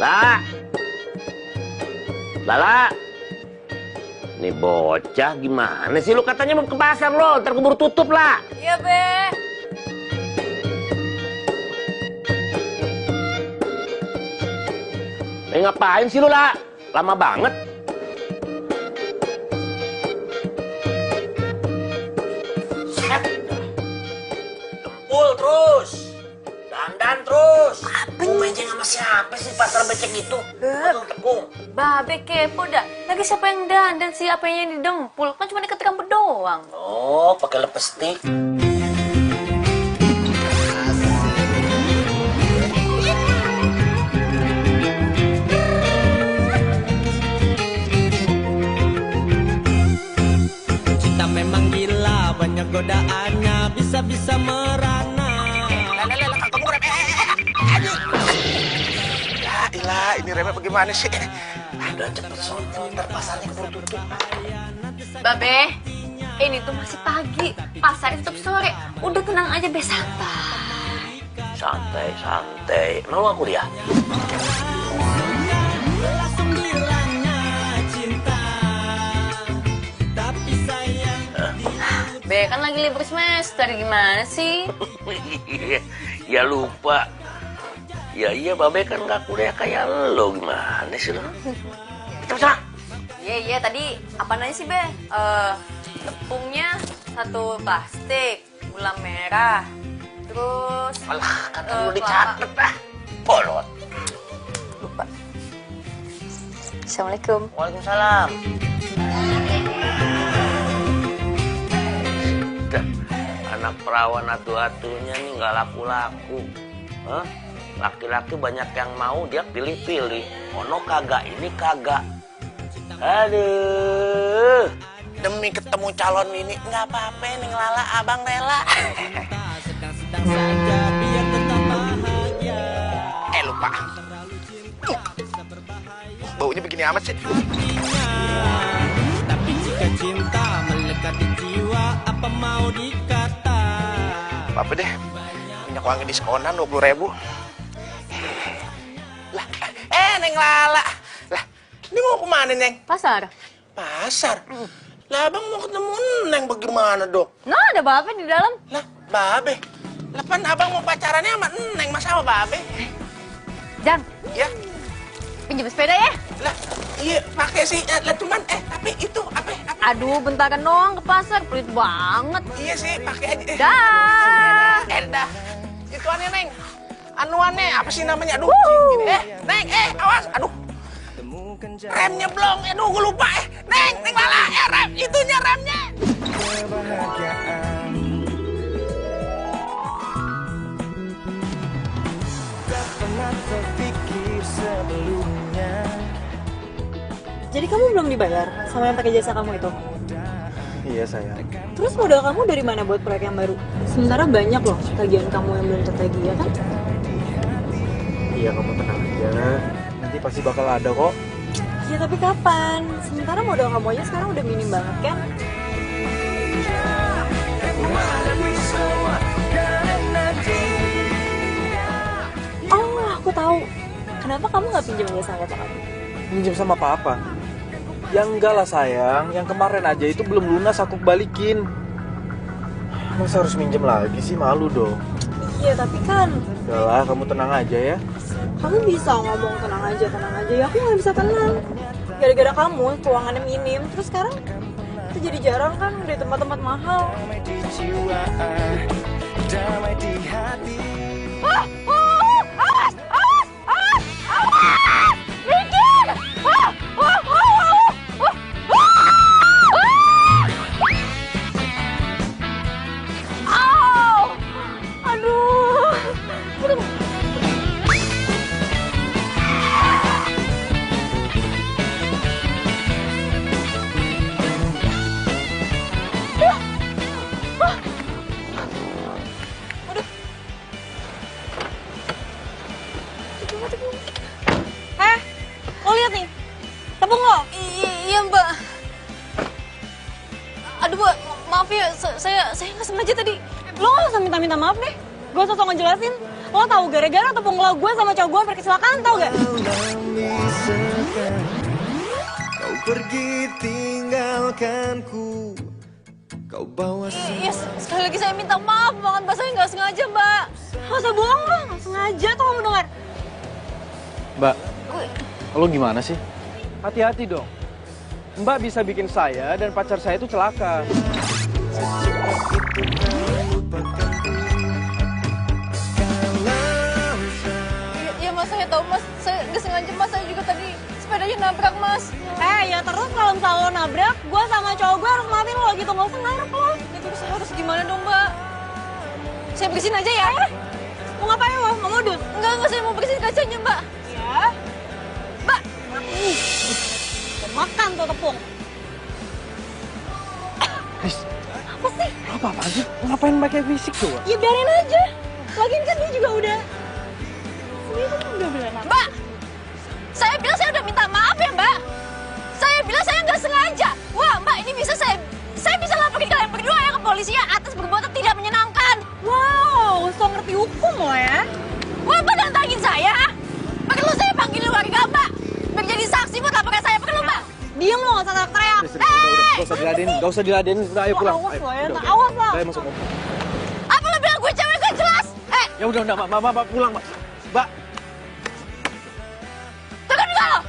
Lala. Lala. Nih bocah gimana sih lu, katanya mau ke pasar lo, ntar keburu tutup lah. Iya, Be. Ngapain sih lu, La? Lama banget. Dempul terus. Dandan terus. Mau mancing sama siapa sih pasar becek itu? Tepung. Babe kepo dah. Lagi siapa yang dandan, siapa yang didempul? Kan cuma deket rambut doang. Oh, pakai lipstick. Cinta memang gila, banyak godaannya, bisa-bisa merana. Ilah, ini remnya bagaimana sih? Udah cepet sono, ntar pasarnya keburu tutup. Babe, ini tuh masih pagi. Pasar tutup sore. Udah tenang aja, Be, santai. Santai. Mau aku dia? Langsung bilangnya cinta, tapi sayang. Be, kan lagi libur semester, gimana sih? Ya lupa. Ya iya, Babe kan nggak kuliah kayak lo, gimana sih lo? Cepet. Iya, tadi apa nanya sih, Be? Tepungnya 1 plastik, gula merah, terus... Alah, kan lu dicatet ah. Bolot. Lupa. Assalamualaikum. Waalaikumsalam. Anak perawan atu-atunya nih nggak laku-laku. Hah? Laki-laki banyak yang mau, dia pilih-pilih. Ono kagak, ini kagak. Aduh. Demi ketemu calon ini nggak apa-apa, Neng Lala, abang rela. Sedang-sedang saja biar tetap bahagia. Lupa. Baunya begini amat sih. Tapi jika cinta melekat di jiwa, apa mau dikata? Apa deh, minyak wangi diskonan 20.000. Lah, Neng Lala. Lah, ini mau kemana, Neng? Pasar? Pasar? Lah, abang mau ketemu Neng bagaimana, Dok? Nah, ada Babe di dalam. Lah, Babe. Lah, pan abang mau pacarannya sama Neng, masa sama Babe? Jang, Ya, pinjam sepeda ya? lah, iya pakai sih. Lah, cuman, tapi itu apa? Aduh, bentaran doang ke pasar, pelit banget. Iya sih, pakai aja. Dah. Dah. Ituannya, Neng. Anuannya, apa sih namanya? Aduh, gini. Neng, awas. Aduh. Remnya belum. Aduh, gue lupa. Neng Lala, rem. Itunya remnya. Kebahagiaan tak pernah terpikir sebelumnya. Jadi kamu belum dibayar sama yang pakai jasa kamu itu? Iya sayang. Terus modal kamu dari mana buat proyek yang baru? Sementara banyak loh tagihan kamu yang belum tertagih, ya kan? Iya, kamu tenang aja. Nanti pasti bakal ada kok. Ya tapi kapan? Sementara modal kamu aja sekarang udah minim banget kan? Oh, aku tahu. Kenapa kamu nggak pinjam jasa pacar kamu? Pinjam sama papa? Ya enggak lah sayang. Yang kemarin aja itu belum lunas, aku balikin. Masa harus minjem lagi sih? Malu dong. Iya tapi kan Udahlah, kamu tenang aja ya. kamu bisa ngomong tenang aja ya. Aku nggak bisa tenang. Gara-gara kamu keuangannya minim. Terus sekarang itu jadi jarang kan di tempat-tempat mahal. Damai di jiwa, damai di hati. Lo lihat nih, tepung lo. Iya, Mbak. Aduh, Mbak, maaf ya, saya nggak sengaja tadi. Lo nggak usah minta maaf deh. Gue sosok ngejelasin. Lo tau gara-gara tepung lo gue sama cowok gue hampir kecelakaan, tau gak? Kau pergi tinggalkanku. Kau bawa Yes, sekali lagi saya minta maaf banget, Mbak. Saya nggak sengaja, Mbak. Gak usah bohong lo, gak sengaja tuh kamu dengar. Mbak, lo gimana sih? Hati-hati dong. Mbak bisa bikin saya dan pacar saya itu celaka. Iya, Mas, saya tahu, Mas. Saya nggak sengaja, Mas. Saya juga tadi sepedanya nabrak, Mas. Ya terus kalau misalnya lo nabrak, gue sama cowok gue harus maafin lo gitu, gak usah ngarep lo. Ya, terus saya harus gimana dong, Mbak? Saya bersihin aja ya. Mau ngapain lo? Mau modus? Enggak, saya mau bersihin kacanya, Mbak. Ya. Mbak. Makan tuh tepung. Riz, Apa sih? lo apa-apaan sih? Ngapain pakai fisik coba? Ya biarin aja. Lagian kan dia juga udah... Dia kan udah bilang apa? Mbak, saya bilang saya udah minta maaf ya, Mbak. Saya bilang saya nggak sengaja. Wah, Mbak, ini bisa saya bisa laporin kalian berdua ya ke polisi ya atas perbuatan tidak menyenangkan. Wow, so ngerti hukum lo ya. Wah, Mbak nantangin saya. Perlu saya panggilin warga, Mbak. Biar jadi saksi buat laporan saya. Perlu, Mbak. Diam lo, gak usah teriak-teriak. Gak usah diladenin, udah ayo pulang. Awas Ayo, lo ya, udah, awas lo. Ayo masuk mobil. Apa lo bilang gue cewek gak jelas? Ya udah, Mbak, pulang, Mbak. Mbak, Tekan juga lo.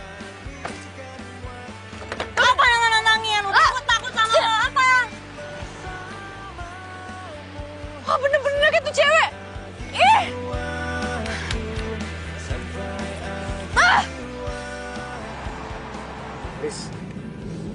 Apa yang lo nantangin? Lo takut sama lo, apa? Wah, bener-bener kayak tuh cewek. Ih. Riz,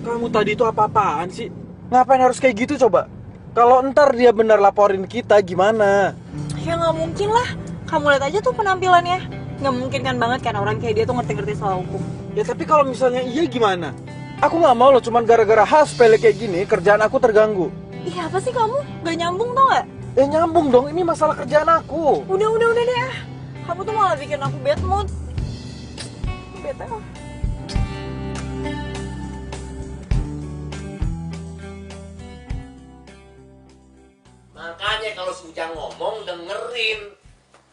kamu tadi itu apa-apaan sih? Ngapain harus kayak gitu coba? Kalau ntar dia bener laporin kita gimana? Ya nggak mungkin lah. Kamu lihat aja tuh penampilannya. Nggak mungkin kan banget kan orang kayak dia tuh ngerti-ngerti soal hukum. Ya tapi kalau misalnya iya gimana? Aku nggak mau loh cuman gara-gara hal sepele kayak gini kerjaan aku terganggu. Iya apa sih kamu? Gak nyambung tau gak? Ya nyambung dong, ini masalah kerjaan aku. Udah deh. Kamu tuh malah bikin aku bad mood. Bete lah. Makanya kalau si Ujang ngomong dengerin.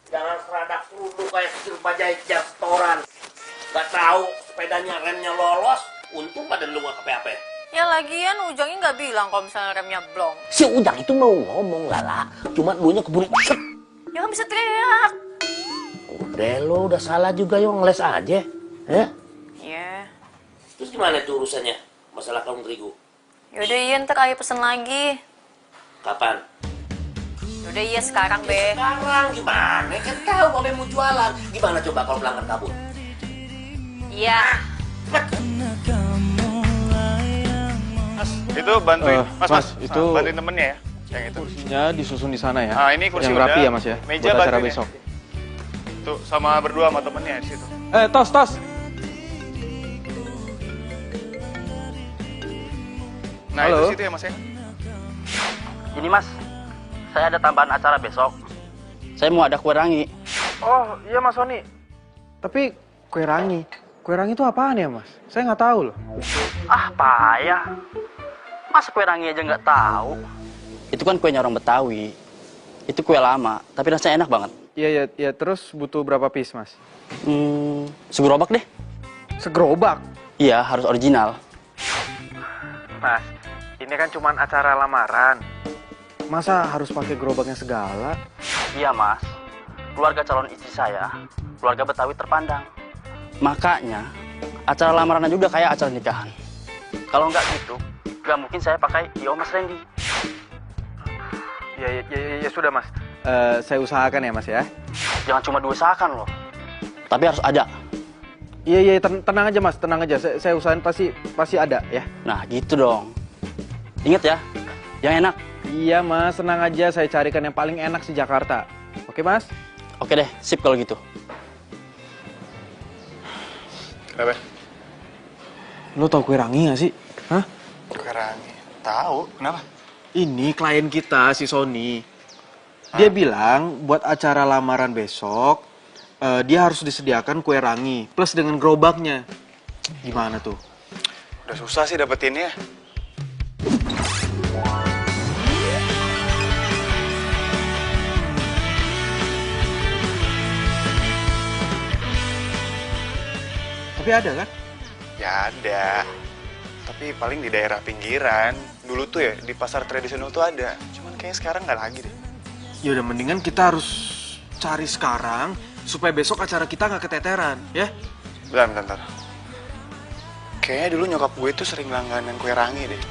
Jangan seradak kerudung kayak kecil bajai jastoran. Gak tahu sepedanya remnya lolos, untung badan lu gak kepe-ape. Ya lagian Ujangnya nggak bilang kalau misalnya remnya blong. Si Ujang itu mau ngomong Lala, cuma dulunya keburu set. Ya kan bisa teriak. Udah lo udah salah juga yo, ngeles aja. Iya. Terus gimana tuh urusannya? Masalah kalung terigu. Yaudah iya ntar ayo pesen lagi. Kapan? Yaudah iya sekarang be. Sekarang gimana? Kan tahu Babe mau jualan. Gimana coba kalau pelanggan kabur? Iya. Itu bantuin, Mas, itu bantuin temennya ya, yang itu. kursinya disusun di sana ya. Ah, ini kursi yang udah. rapi ya Mas ya. Meja buat acara bantuin ya. besok. Tuh sama berdua sama temennya di situ. Tos. Nah Halo. itu situ ya Mas ya. Ini Mas, saya ada tambahan acara besok. Saya mau ada kue rangi. Oh iya Mas Sony. Tapi kue rangi itu apaan ya Mas? Saya nggak tahu loh. Ah payah. Masa kue rangi aja nggak tahu? Itu kan kuenya orang Betawi. Itu kue lama, tapi rasanya enak banget. Iya, terus butuh berapa piece Mas? Segerobak deh. Segerobak? Iya, harus original. Mas, ini kan cuma acara lamaran. Masa harus pakai gerobaknya segala? Iya Mas, keluarga calon istri saya, keluarga Betawi terpandang. Makanya, acara lamaran juga kayak acara nikahan. Kalau nggak gitu, nggak mungkin saya pakai Yo Mas Randy. Ya sudah Mas. Saya usahakan ya Mas ya. Jangan cuma diusahakan loh, tapi harus ada. Iya, tenang aja Mas, tenang aja. Saya usahain pasti ada ya. Nah gitu dong. Ingat ya, yang enak. Iya Mas, tenang aja. Saya carikan yang paling enak di Jakarta. Oke Mas? Oke deh, sip kalau gitu. Kenapa? Lo tau kue rangi gak sih? Hah? Kue rangi. Tahu? Kenapa? Ini klien kita, si Sony. Dia bilang buat acara lamaran besok, dia harus disediakan kue rangi plus dengan gerobaknya. Gimana tuh? Udah susah sih dapetinnya. Tapi ada kan? Ya ada. Tapi paling di daerah pinggiran. Dulu tuh ya di pasar tradisional tuh ada. Cuman kayaknya sekarang nggak lagi deh. Ya udah mendingan kita harus cari sekarang supaya besok acara kita nggak keteteran, ya? Bentar. Kayaknya dulu nyokap gue tuh sering langganan kue rangi deh.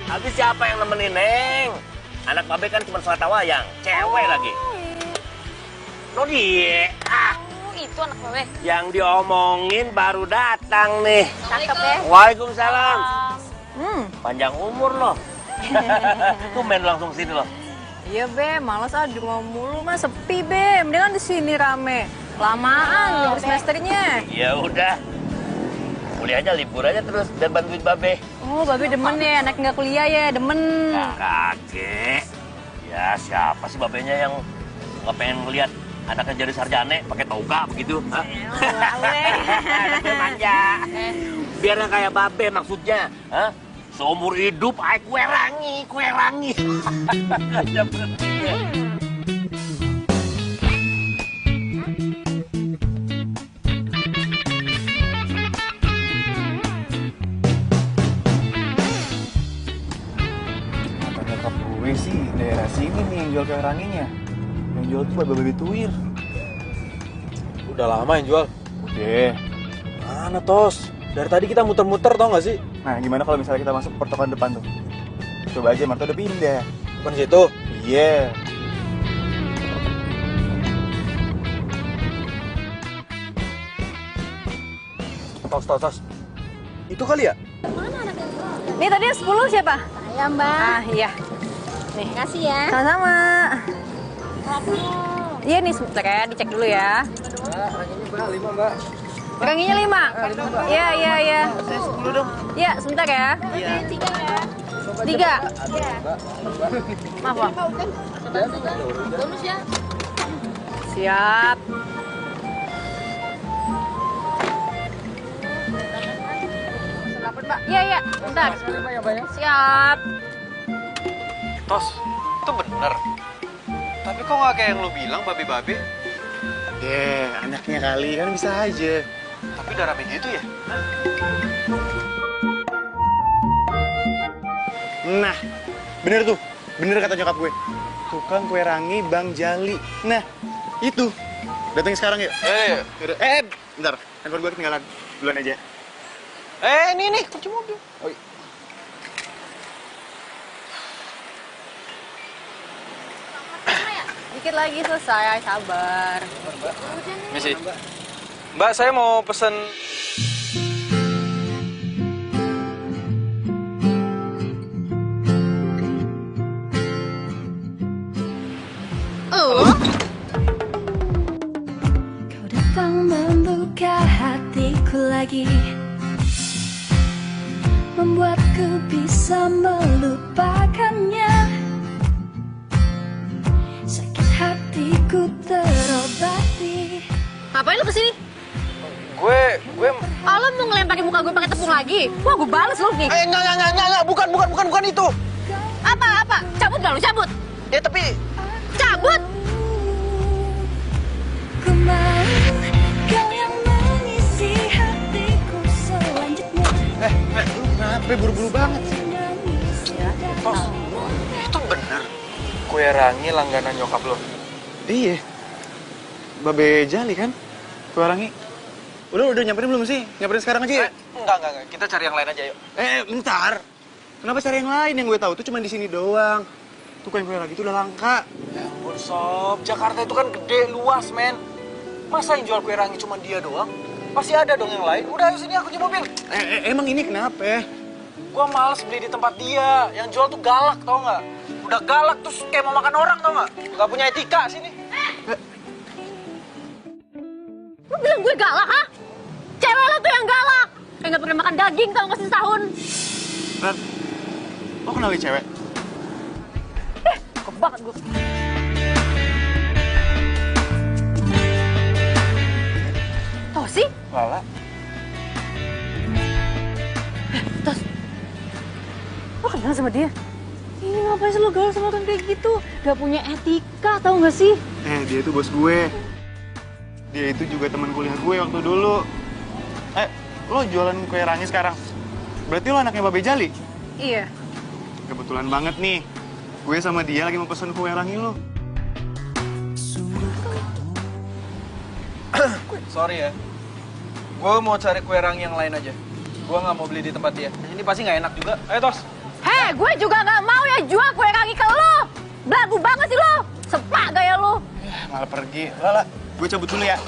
Habis siapa yang nemenin, Neng? Anak babe kan cuma selata wayang, cewek lagi. Lo dia, Itu anak babe. yang diomongin baru datang nih. Cakep ya. Waalaikumsalam. Panjang umur loh. Tuh main langsung sini loh. Iya Be, males di rumah mulu mah sepi Be. Mendingan di sini rame. Lamaan libur semesternya. Ya udah. Kuliah aja libur aja terus dan bantuin babe. Oh, Babe demen ya, anak nggak kuliah ya, demen. Kakek. Ya siapa sih babenya yang nggak pengen ngeliat anaknya jadi sarjana pakai toga begitu? Hah? Anaknya manja. Biar nggak kayak babe maksudnya. Hah? Seumur hidup ay kue rangi. Ya berarti. Nyokap gue sih daerah sini nih yang jual kue ranginya. Yang jual tuh babe tuir. Udah lama yang jual. Udah. Mana Tos? Dari tadi kita muter-muter tau gak sih? Nah gimana kalau misalnya kita masuk pertokoan depan tuh? Coba aja, Marta udah pindah. Bukan situ. Iya. Tos. Itu kali ya? Nih tadi yang 10 siapa? Saya Mbak. Ah, iya. Nih. Makasih ya. Sama-sama. Iya nih sebentar ya, dicek dulu ya. Ranginya 5. Iya. 10 dong. Iya, sebentar ya. Iya. 3 ya. 3. Iya. Maaf, Bang. Bonus ya. Siap. Iya, bentar. Siap. Tos, itu bener. Tapi kok nggak kayak yang lo bilang, babe-babe? Anaknya kali kan bisa aja. Tapi udah rame gitu ya? Nah, bener tuh. Bener kata nyokap gue. Tukang kue rangi Bang Jali. Nah, itu. Datang sekarang yuk. Bentar. Handphone gue ketinggalan. Duluan aja. Nih, kunci mobil. Oh, iya. Dikit lagi selesai, sabar. Misi. Mbak, saya mau pesen... Kau datang membuka hatiku lagi, membuatku bisa melupakannya. Sakit hatiku terobati. Ngapain lu kesini? Gue... Oh, lo mau ngelemparin muka gue pakai tepung lagi? Wah, gue bales lo nih. Enggak, bukan itu. Apa? Cabut gak lu, cabut? Ya tapi... Cabut! Ku mau kau yang mengisi hatiku selanjutnya. Lu kenapa buru-buru banget sih? Tos, itu bener. Kue rangi langganan nyokap lo. Iya. Babe Jali kan? Kue rangi. Udah nyamperin belum sih? Nyamperin sekarang aja ya? Enggak. Kita cari yang lain aja yuk. Bentar. Kenapa cari yang lain? Yang gue tahu tuh cuma di sini doang. Tuh kue rangi itu udah langka. Ya ampun Sob, Jakarta itu kan gede, luas men. Masa yang jual kue rangi cuma dia doang? Pasti ada dong yang lain. Udah ayo sini aku kunci mobil. Emang ini kenapa? Gua males beli di tempat dia. Yang jual tuh galak tau nggak? Udah galak terus kayak mau makan orang tau nggak? Gak punya etika sini. Lu bilang gue galak, ha? Cewek lo tuh yang galak. Kayak gak pernah makan daging tau gak sih setahun. Ran, lo kenal cewek? Kok banget gue. Tosi? Lala. Tos, lo kenal sama dia? Ih, ngapain sih lo gaul sama orang kayak gitu? Gak punya etika, tau gak sih? Dia tuh bos gue. Dia itu juga teman kuliah gue waktu dulu. Lo jualan kue rangi sekarang? Berarti lo anaknya Babe Jali? Iya. Kebetulan banget nih. Gue sama dia lagi mau pesen kue rangi lo. Sorry ya. Gue mau cari kue rangi yang lain aja. Gue nggak mau beli di tempat dia. Ini pasti nggak enak juga. Ayo, Tos. Hei, gue juga nggak mau ya jual kue rangi ke lo. Belagu banget sih lo. Sepak gaya lo. Malah pergi. Lala, gue cabut dulu ya.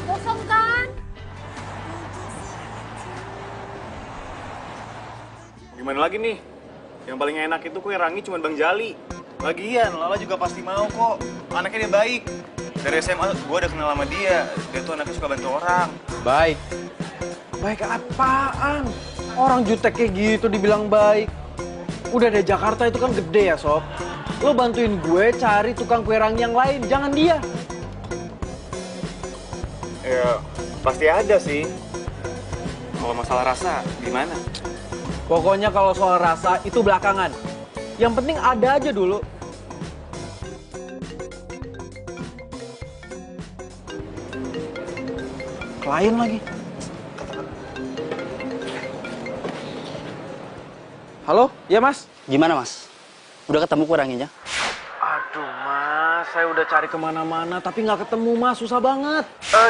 Kosong kan? Gimana lagi nih? Yang paling enak itu kue rangi cuma Bang Jali. Lagian, Lala juga pasti mau kok. Anaknya dia baik. Dari SMA gue udah kenal sama dia. Dia tuh anaknya suka bantu orang. Baik. Baik apaan? Orang jutek kayak gitu dibilang baik. Udah deh, Jakarta itu kan gede ya, Sob. Lo bantuin gue cari tukang kue rangi yang lain, jangan dia. Ya, pasti ada sih. Kalau masalah rasa, gimana? Pokoknya kalau soal rasa itu belakangan. Yang penting ada aja dulu. Klien lagi. Halo, ya Mas? Gimana Mas? Udah ketemu kue ranginya? Aduh Mas, saya udah cari kemana-mana tapi nggak ketemu Mas, susah banget.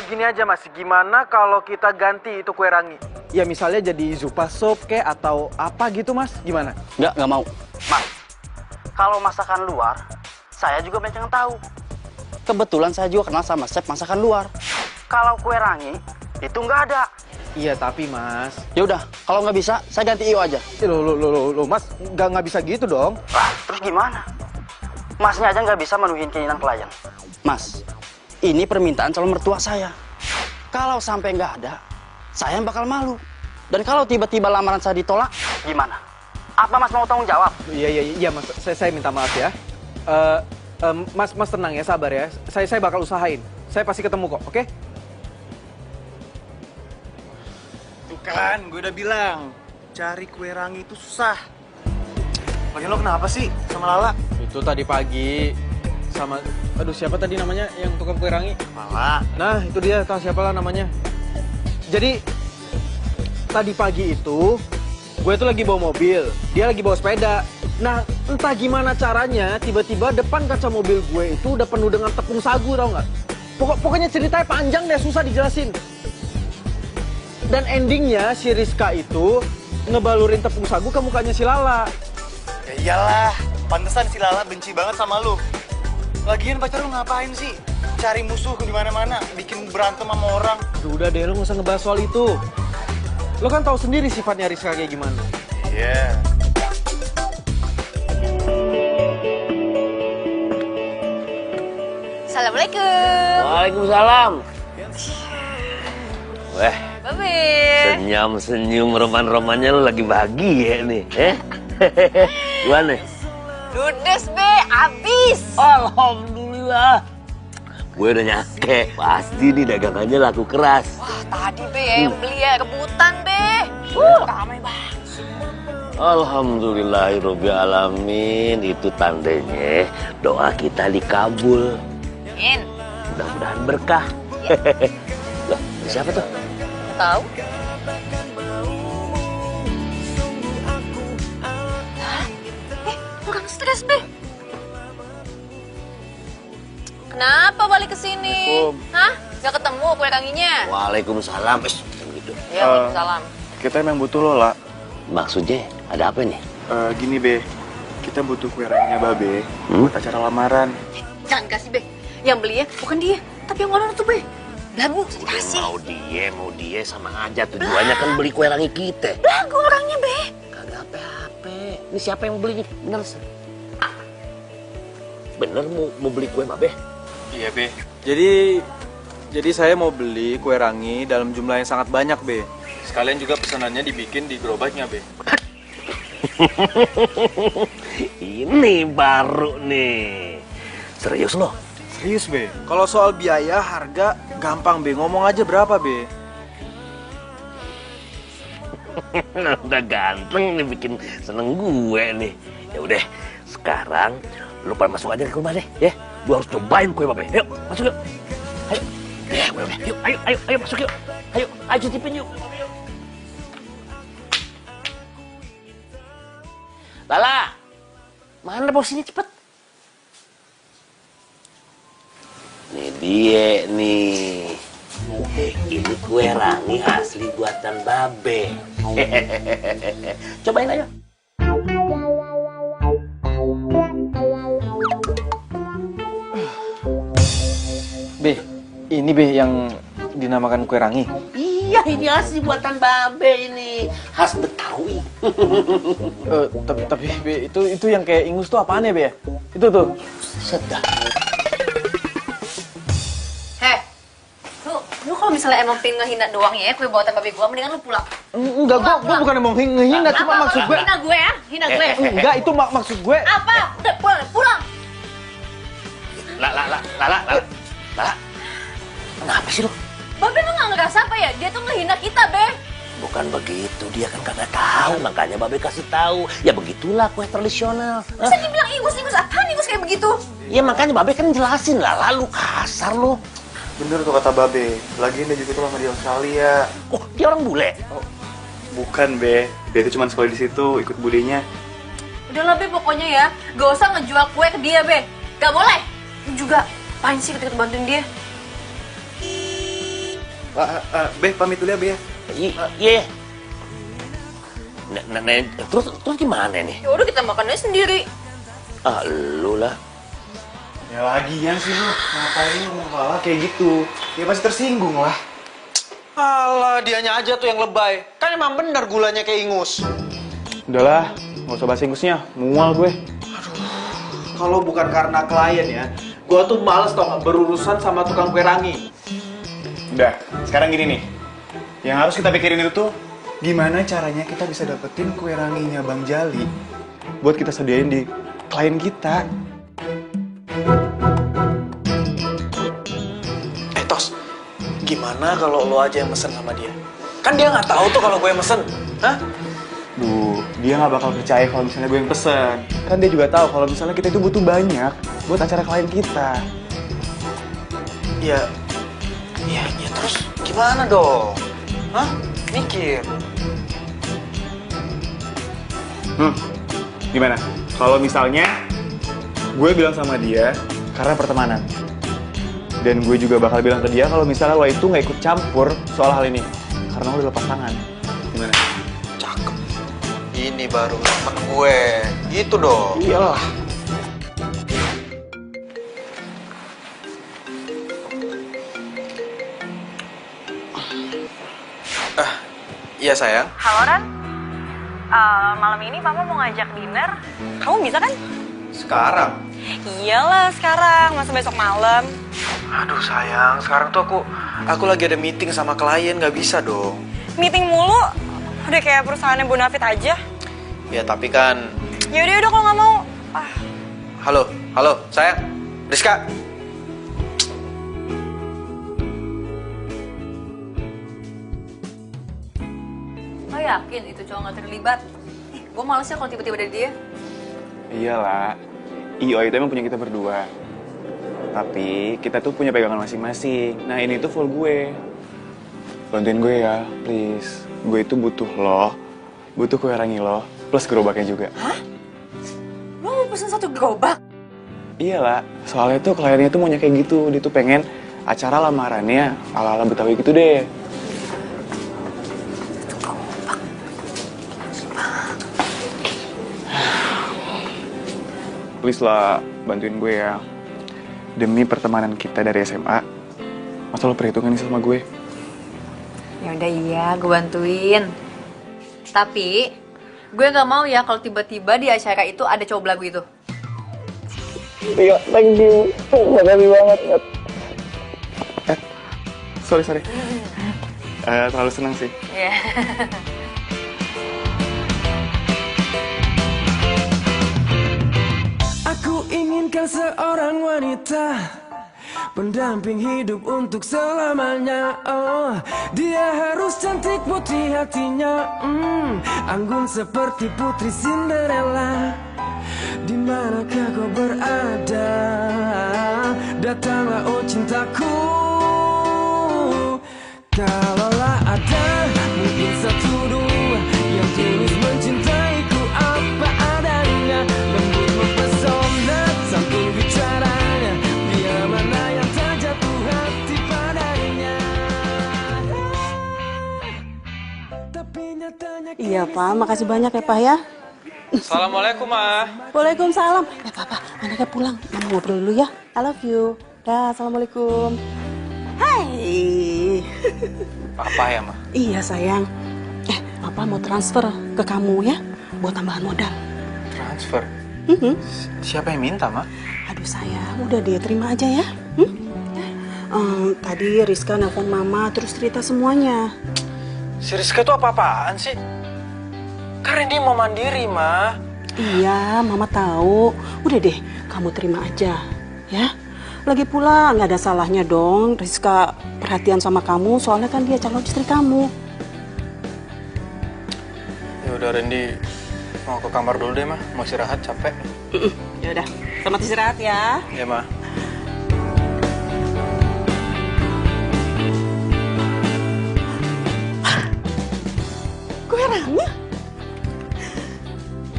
Gini aja Mas, gimana kalau kita ganti itu kue rangi? Ya misalnya jadi zupa sop kek atau apa gitu Mas, gimana? Nggak mau. Mas, kalau masakan luar, saya juga banyak yang tahu. Kebetulan saya juga kenal sama chef masakan luar. Kalau kue rangi, itu nggak ada. Iya tapi Mas. Ya udah, kalau nggak bisa, saya ganti IO aja. Loh Mas, nggak bisa gitu dong. Terus gimana? Masnya aja nggak bisa menuhin keinginan klien. Mas, ini permintaan calon mertua saya. Kalau sampai nggak ada, saya yang bakal malu. Dan kalau tiba-tiba lamaran saya ditolak, gimana? Apa Mas mau tanggung jawab? Iya Mas, saya minta maaf ya. Mas tenang ya, sabar ya. Saya bakal usahain. Saya pasti ketemu kok, oke? Tuh kan, gue udah bilang. Cari kue rangi itu susah. Lagian lo kenapa sih sama Lala? Itu tadi pagi sama, aduh siapa tadi namanya yang tukang kue rangi? Lala. Nah itu dia, tahu siapa lah namanya. Jadi tadi pagi itu gue tuh lagi bawa mobil, dia lagi bawa sepeda. Nah entah gimana caranya tiba-tiba depan kaca mobil gue itu udah penuh dengan tepung sagu, tau nggak? Pokoknya ceritanya panjang deh, susah dijelasin. Dan endingnya si Rizka itu ngebalurin tepung sagu ke mukanya si Lala. Ya iyalah, pantesan si Lala benci banget sama lu. Lagian pacar lu ngapain sih? Cari musuh di mana-mana, bikin berantem sama orang. Udah deh, lu nggak usah ngebahas soal itu. Lo kan tahu sendiri sifatnya Rizka kayak gimana. Iya. Assalamualaikum. Waalaikumsalam. Weh, Babe. senyum-senyum roman-romannya lu lagi bahagia nih, Gimana? Ludes, Be. Abis. Alhamdulillah. Gue udah nyake, pasti nih dagangannya laku keras. Wah, tadi, Be, yang beli ya rebutan, Be. Ramai banget. Alhamdulillahirobbilalamin. Itu tandanya doa kita dikabul. In. Mudah-mudahan berkah. Loh, siapa tuh? Tahu? Kurang stres, Be. Kenapa balik ke sini? Hah? Gak ketemu kue ranginya? Waalaikumsalam. Gitu. Ya, waalaikumsalam. Kita emang butuh lo, La. Maksudnya ada apa nih? Gini, Be. Kita butuh kue ranginya Babe buat acara lamaran. Jangan kasih, Be. Yang beli ya bukan dia, tapi yang orang itu, Be. Belagu, kasih. Mau dia sama aja. Tujuannya kan beli kue rangi kita. Belagu orangnya, Be. Kagak apa-apa. Ini siapa yang beli nih? Bener sih. Bener mau beli kue Babe? Iya Be. Jadi saya mau beli kue rangi dalam jumlah yang sangat banyak Be. Sekalian juga pesanannya dibikin di gerobaknya Be. Ini baru nih. Serius loh? Serius Be. Kalau soal biaya, harga gampang Be. Ngomong aja berapa Be. Udah ganteng nih, bikin seneng gue nih. Ya udah, sekarang lu pada masuk aja ke rumah deh, ya. Gua harus cobain kue babe. Yuk, masuk yuk. Ayo. Ya, gue udah. Yuk, ayo masuk yuk. Ayo cicipin yuk. Lala, mana bos ini cepet? Nih dia nih. Ini kue rangi asli buatan babe. Cobain aja. Be, ini Be yang dinamakan kue rangi. Iya, ini asli buatan babe ini. Khas Betawi. Tapi Be, itu yang kayak ingus tuh apaan ya Be ya? Itu tuh. Sedap. Lu kalau misalnya emang pengen ngehina doang ya kue buatan babe gua, mendingan lu pulang. Enggak, gua bukan mau ngehina, cuma maksud gue. Hina gue ya? Hina gue. Enggak, itu maksud gue. Apa? Udah pulang. Lala. Kenapa sih lu? Babe lu nggak ngerasa apa ya? Dia tuh ngehina kita, Be. Bukan begitu, dia kan kagak tahu, makanya babe kasih tahu. Ya begitulah kue tradisional. Masa dibilang ingus apaan ingus kayak begitu? Ya makanya babe kan jelasin lah, lalu kasar lu. Bener tuh kata Babe, lagian dia juga tuh lama di Australia. Oh, dia orang bule? Oh, bukan Be, dia tuh cuma sekolah di situ, ikut budenya. Udah lah Be, pokoknya ya, gak usah ngejual kue ke dia Be. Gak boleh. Lu juga apain sih ketika bantuin dia? Be, pamit dulu ya Be ya. Iya. Terus gimana nih? Ya udah kita makannya sendiri. Ah, lu lah. Ya lagian sih lu, ngapain lu malah kayak gitu? Ya pasti tersinggung lah. Alah, dianya aja tuh yang lebay. Kan emang bener gulanya kayak ingus. Udahlah, nggak usah bahas ingusnya, mual gue. Kalau bukan karena klien ya, gua tuh males tau gak berurusan sama tukang kue rangi. Udah, sekarang gini nih. Yang harus kita pikirin itu tuh, gimana caranya kita bisa dapetin kue ranginya Bang Jali buat kita sediain di klien kita. Tos, gimana kalau lo aja yang mesen sama dia? Kan dia nggak tahu tuh kalau gue yang mesen, hah? Duh, dia nggak bakal percaya kalau misalnya gue yang pesen. Kan dia juga tahu kalau misalnya kita itu butuh banyak buat acara klien kita. Ya terus gimana dong? Hah? Mikir. Gimana? Kalau misalnya gue bilang sama dia karena pertemanan. Dan gue juga bakal bilang ke dia kalau misalnya lo itu nggak ikut campur soal hal ini. Karena lo udah lepas tangan. Gimana? Cakep. Ini baru temen gue. Gitu dong. Iyalah. Iya sayang. Halo Ran, malam ini Mama mau ngajak dinner. Kamu bisa kan? Sekarang? Iyalah sekarang, masa besok malam. Aduh sayang, sekarang tuh aku lagi ada meeting sama klien, nggak bisa dong. Meeting mulu, udah kayak perusahaannya Bonafit aja. Ya tapi kan. Yaudah kalau nggak mau. Halo sayang, Rizka. Lo yakin itu cowok nggak terlibat? Gue males ya kalau tiba-tiba dari dia. Iyalah. IO itu emang punya kita berdua. Tapi kita tuh punya pegangan masing-masing. Nah ini tuh full gue. Bantuin gue ya, please. Gue itu butuh lo, butuh kue rangi lo, plus gerobaknya juga. Hah? Lo mau pesen 1 gerobak? Iyalah, soalnya tuh kliennya tuh maunya kayak gitu. Dia tuh pengen acara lamarannya ala-ala Betawi gitu deh. Please lah, bantuin gue ya. Demi pertemanan kita dari SMA, masa lo perhitungan nih sama gue? Ya udah iya, gue bantuin. Tapi gue nggak mau ya kalau tiba-tiba di acara itu ada cowok belagu itu. Iya, thank you. Makasih banget. Sorry. Terlalu senang sih. Iya. Aku inginkan seorang wanita pendamping hidup untuk selamanya. Oh, dia harus cantik putih hatinya, anggun seperti putri Cinderella. Di manakah kau berada? Datanglah oh cintaku. Kalaulah ada mungkin satu dua yang tulus mencintaiku apa adanya, lembut mempesona santun bicaranya, dia mana yang tak jatuh hati padanya. Tapi nyatanya Iya Pak, makasih banyak ya Pak ya. Assalamualaikum, Ma. Waalaikumsalam. Papa, anaknya pulang. Mama ngobrol dulu ya. I love you. Dah, assalamualaikum. Hai. Papa ya, Ma? Iya sayang. Papa mau transfer ke kamu ya, buat tambahan modal. Transfer? Siapa yang minta, Ma? Aduh sayang, udah deh terima aja ya. Tadi Rizka nelfon Mama terus cerita semuanya. Si Rizka tuh apa-apaan sih? Karena dia mau mandiri, Ma. Iya, Mama tahu. Udah deh, kamu terima aja, ya. Lagi pula nggak ada salahnya dong Rizka perhatian sama kamu, soalnya kan dia calon istri kamu. Ya udah, Randy mau ke kamar dulu deh, Ma. Mau istirahat, capek. Ya udah, selamat istirahat ya. Ya, Ma. Kue rangi?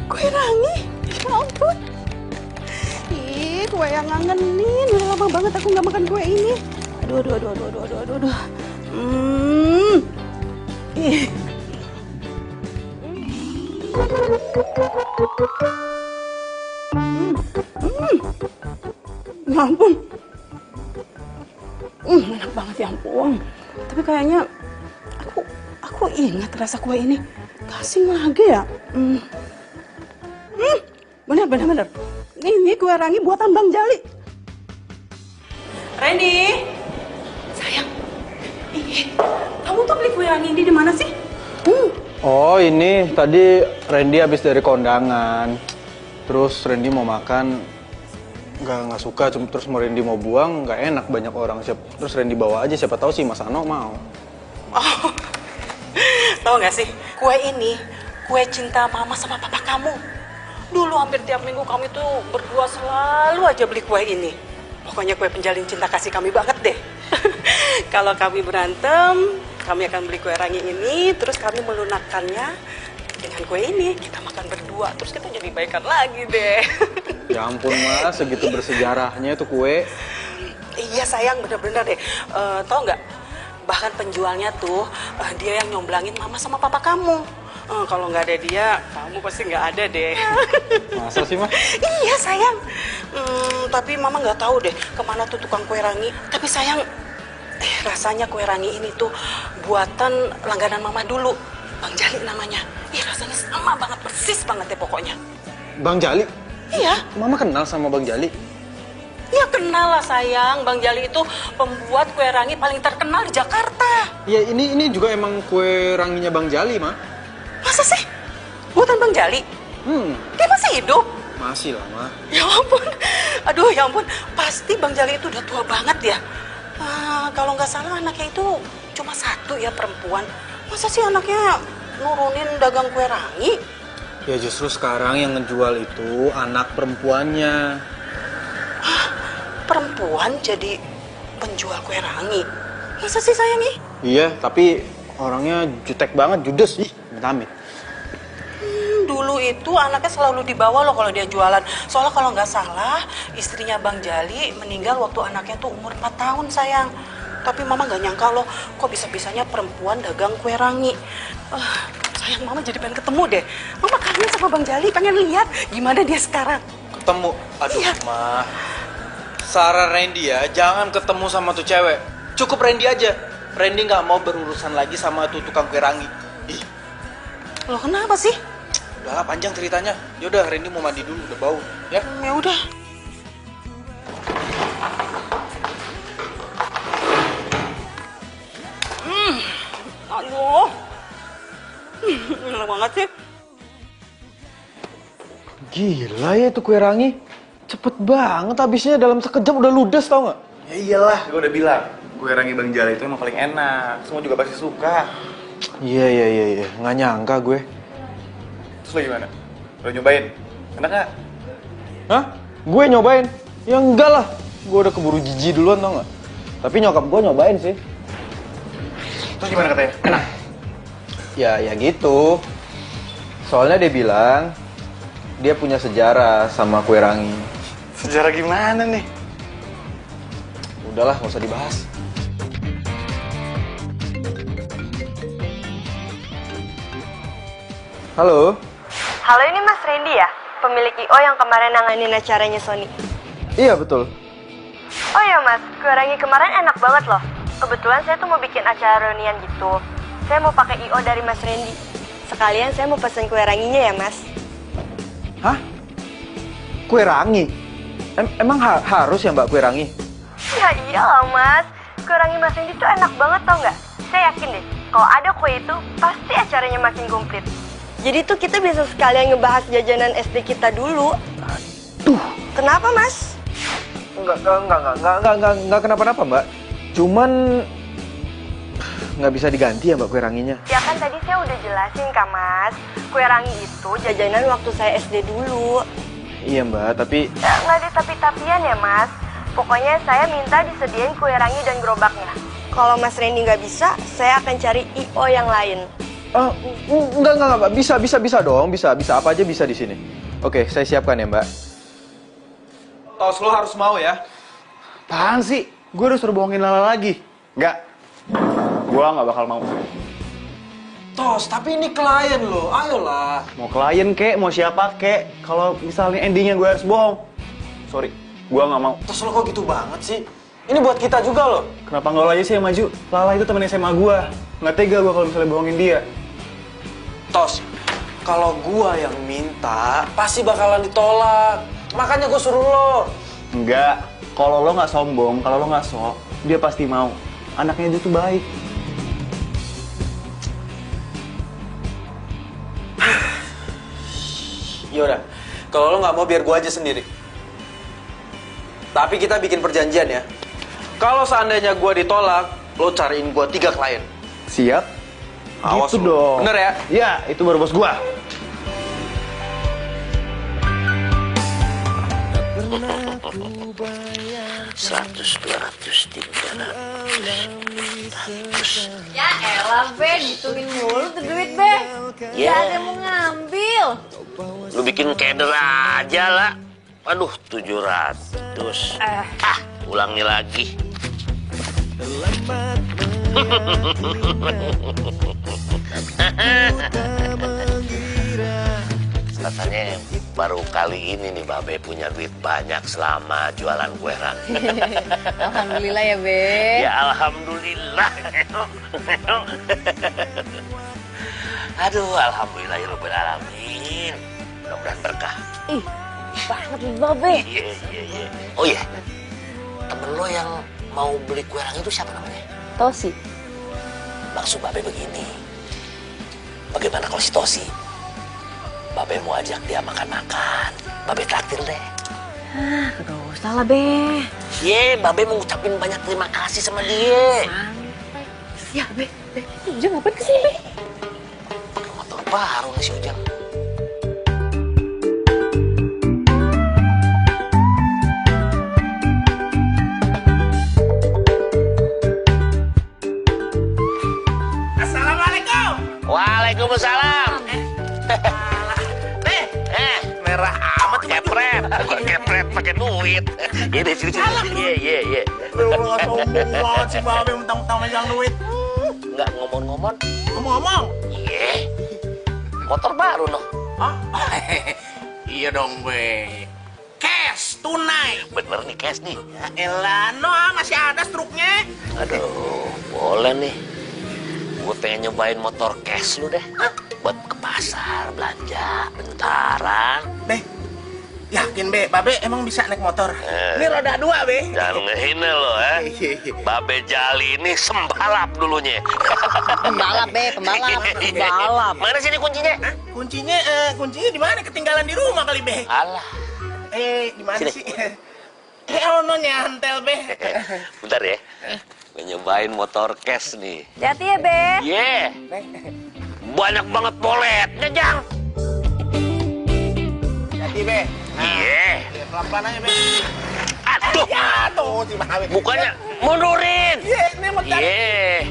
Kue rangi? Ya ampun. Ih, kue yang ngangenin. Udah lama banget aku nggak makan kue ini. Aduh. Ih. Ya ampun. Enak banget ya ampun. Tapi kayaknya aku ingat rasa kue ini. Kasih lagi ya. Bener. Ini kue rangi buatan Bang Jali. Randy, sayang. Kamu tuh beli kue rangi ini di mana sih? Oh, ini tadi Randy habis dari kondangan. Terus Randy mau makan, nggak suka, terus mau Randy mau buang, nggak enak banyak orang. Terus Randy bawa aja, siapa tahu sih Mas Ano mau. Oh, tahu nggak sih, kue ini kue cinta Mama sama Papa kamu. Dulu hampir tiap minggu kami tuh berdua selalu aja beli kue ini. Pokoknya kue penjalin cinta kasih kami banget deh. Kalau kami berantem, kami akan beli kue rangi ini, terus kami melunakkannya dengan kue ini. Kita makan berdua, terus kita jadi baikan lagi deh. Ya ampun, Mas, segitu bersejarahnya itu kue. Iya sayang, bener-bener deh. Tahu nggak? Bahkan penjualnya tuh dia yang nyomblangin Mama sama Papa kamu. Kalau nggak ada dia, kamu pasti nggak ada deh. Masa sih, Ma? Iya sayang. Tapi Mama nggak tahu deh kemana tuh tukang kue rangi. Tapi sayang, rasanya kue rangi ini tuh buatan langganan Mama dulu. Bang Jali namanya. Rasanya sama banget, persis banget ya pokoknya. Bang Jali? Iya. Mama kenal sama Bang Jali? Ya kenal lah sayang. Bang Jali itu pembuat kue rangi paling terkenal di Jakarta. Ya ini juga emang kue ranginya Bang Jali, Ma. Masa sih? Buatan Bang Jali? Dia masih hidup? Masih lah, Ma. Ya ampun. Aduh, ya ampun. Pasti Bang Jali itu udah tua banget ya. Kalau nggak salah anaknya itu cuma satu ya, perempuan. Masa sih anaknya nurunin dagang kue rangi? Ya justru sekarang yang ngejual itu anak perempuannya. Perempuan jadi penjual kue rangi? Masa sih sayang nih? Iya, tapi orangnya jutek banget, judes. Amit. Dulu itu anaknya selalu dibawa loh kalau dia jualan. Soalnya kalau nggak salah, istrinya Bang Jali meninggal waktu anaknya tuh umur 4 tahun sayang. Tapi Mama nggak nyangka loh, kok bisa-bisanya perempuan dagang kue rangi. Sayang, Mama jadi pengen ketemu deh. Mama kangen sama Bang Jali, pengen lihat gimana dia sekarang. Ketemu? Aduh, iya. Ma. Saran Randy ya, jangan ketemu sama tuh cewek. Cukup Randy aja. Randy nggak mau berurusan lagi sama tuh tukang kue rangi. Loh kenapa sih? Udah panjang ceritanya. Yaudah, Randy mau mandi dulu, udah bau. Ya? Ya udah. Aduh. Enak banget sih. Gila ya itu kue rangi. Cepet banget habisnya, dalam sekejap udah ludes, tau nggak? Ya iyalah, gue udah bilang. Kue rangi Bang Jali itu emang paling enak. Semua juga pasti suka. Iya. Nggak nyangka gue. Terus lo gimana? Lo nyobain? Enak nggak? Hah? Gue nyobain? Ya enggak lah. Gue udah keburu jijik duluan tau nggak? Tapi nyokap gue nyobain sih. Terus gimana katanya? Enak? Ya gitu. Soalnya dia bilang dia punya sejarah sama kue rangi. Sejarah gimana nih? Udahlah, nggak usah dibahas. Halo? Halo, ini Mas Randy ya? Pemilik I.O. yang kemarin nanganin acaranya Sony. Iya, betul. Oh iya Mas, kue rangi kemarin enak banget loh. Kebetulan saya tuh mau bikin acara reunian gitu. Saya mau pakai I.O. dari Mas Randy. Sekalian saya mau pesen kue ranginya ya Mas. Hah? Kue rangi? Emang harus ya Mbak kue rangi? Ya iyalah Mas, kue rangi Mas Randy tuh enak banget tau nggak? Saya yakin deh, kalau ada kue itu pasti acaranya makin komplit. Jadi tuh kita bisa sekalian ngebahas jajanan SD kita dulu. Aduh. Kenapa Mas? Enggak kenapa-napa Mbak. Cuman nggak bisa diganti ya Mbak kue ranginya. Ya kan tadi saya udah jelasin Kak Mas, kue rangi itu jajanan waktu saya SD dulu. Iya Mbak, tapi... Ya, nggak ada tapi-tapian ya Mas. Pokoknya saya minta disediain kue rangi dan gerobaknya. Kalau Mas Randy nggak bisa, saya akan cari I.O. yang lain. Enggak Mbak, bisa dong, bisa apa aja bisa di sini. Oke, saya siapkan ya Mbak. Tos, lo harus mau ya. Apaan sih? Gue udah suruh bohongin Lala lagi. Enggak. Gue nggak bakal mau. Tos, tapi ini klien lo, ayolah. Mau klien kek, mau siapa kek. Kalau misalnya endingnya gue harus bohong. Sorry, gue nggak mau. Tos, lo kok gitu banget sih? Ini buat kita juga loh. Kenapa nggak lo aja sih yang maju? Lala itu temen SMA gue. Nggak tega gue kalau misalnya bohongin dia. Tos, kalau gua yang minta, pasti bakalan ditolak. Makanya gua suruh lo. Enggak, kalau lo nggak sombong, kalau lo nggak sok, dia pasti mau. Anaknya dia tuh baik. Yaudah, kalau lo nggak mau biar gua aja sendiri. Tapi kita bikin perjanjian ya. Kalau seandainya gua ditolak, lo cariin gua 3 klien. Siap? Awas gitu lo. dong. Bener ya? Iya, itu baru bos gua. Seratus, 200, 300. Ya elah, Be. Ditungin mulu tuh duit, Be. Ya. Gak ada yang mau ngambil. Lu bikin keder aja lah. Waduh, 700. Ulangi lagi. Katanya baru kali ini nih Babe punya duit banyak selama jualan kue rangi. Alhamdulillah ya, Be. Ya alhamdulillah. Aduh, alhamdulillah ya Rabbil Alamin. Mudah-mudahan berkah. Ih, banget lu, Babe. Iya. Oh iya, temen lo yang mau beli kue rangi itu siapa namanya? Tosi. Maksud Babe begini, bagaimana kalau si Tosi? Babe mau ajak dia makan-makan, Babe traktir deh. Gak usah lah, Be. Ye, Babe mau ngucapin banyak terima kasih sama dia. Ya, Be. Ujang ngapain kesini, Be? Motor baru nih si Ujang. Waalaikumsalam. Merah amat kepret. Bukan kepret pakai duit. Ini sini. Iya. Lu nggak sombong banget sih Babe mentang-mentang megang duit. Enggak ngomong-ngomong. Ngomong-ngomong. Iya. Motor baru noh. Hah? Iya dong, Be. Cash, tunai. Bener nih cash nih. Ya elah, masih ada struknya. Aduh, boleh nih. Gue pengen nyobain motor cash lu deh. Buat ke pasar, belanja, bentaran. Be, yakin Be, Babe emang bisa naik motor? Ini roda 2, Be. Jangan ngehina lo, Babe Jali ini sembalap dulunya. Pembalap, Be, pembalap. Mana sini kuncinya? Hah? Kuncinya di mana? Ketinggalan di rumah kali, Be. Alah. Di mana sih? Ono nyantel, Be. Bentar ya. Gue nyobain motor cash nih. Hati ya, Be. Yeah. Banyak banget poletnya, Jang. Hati, Be. Iya. Pelan-pelan aja, Be. Aduh. Jatuh si Babe. Bukannya mundurin. Iya, ini mau cari. Iya.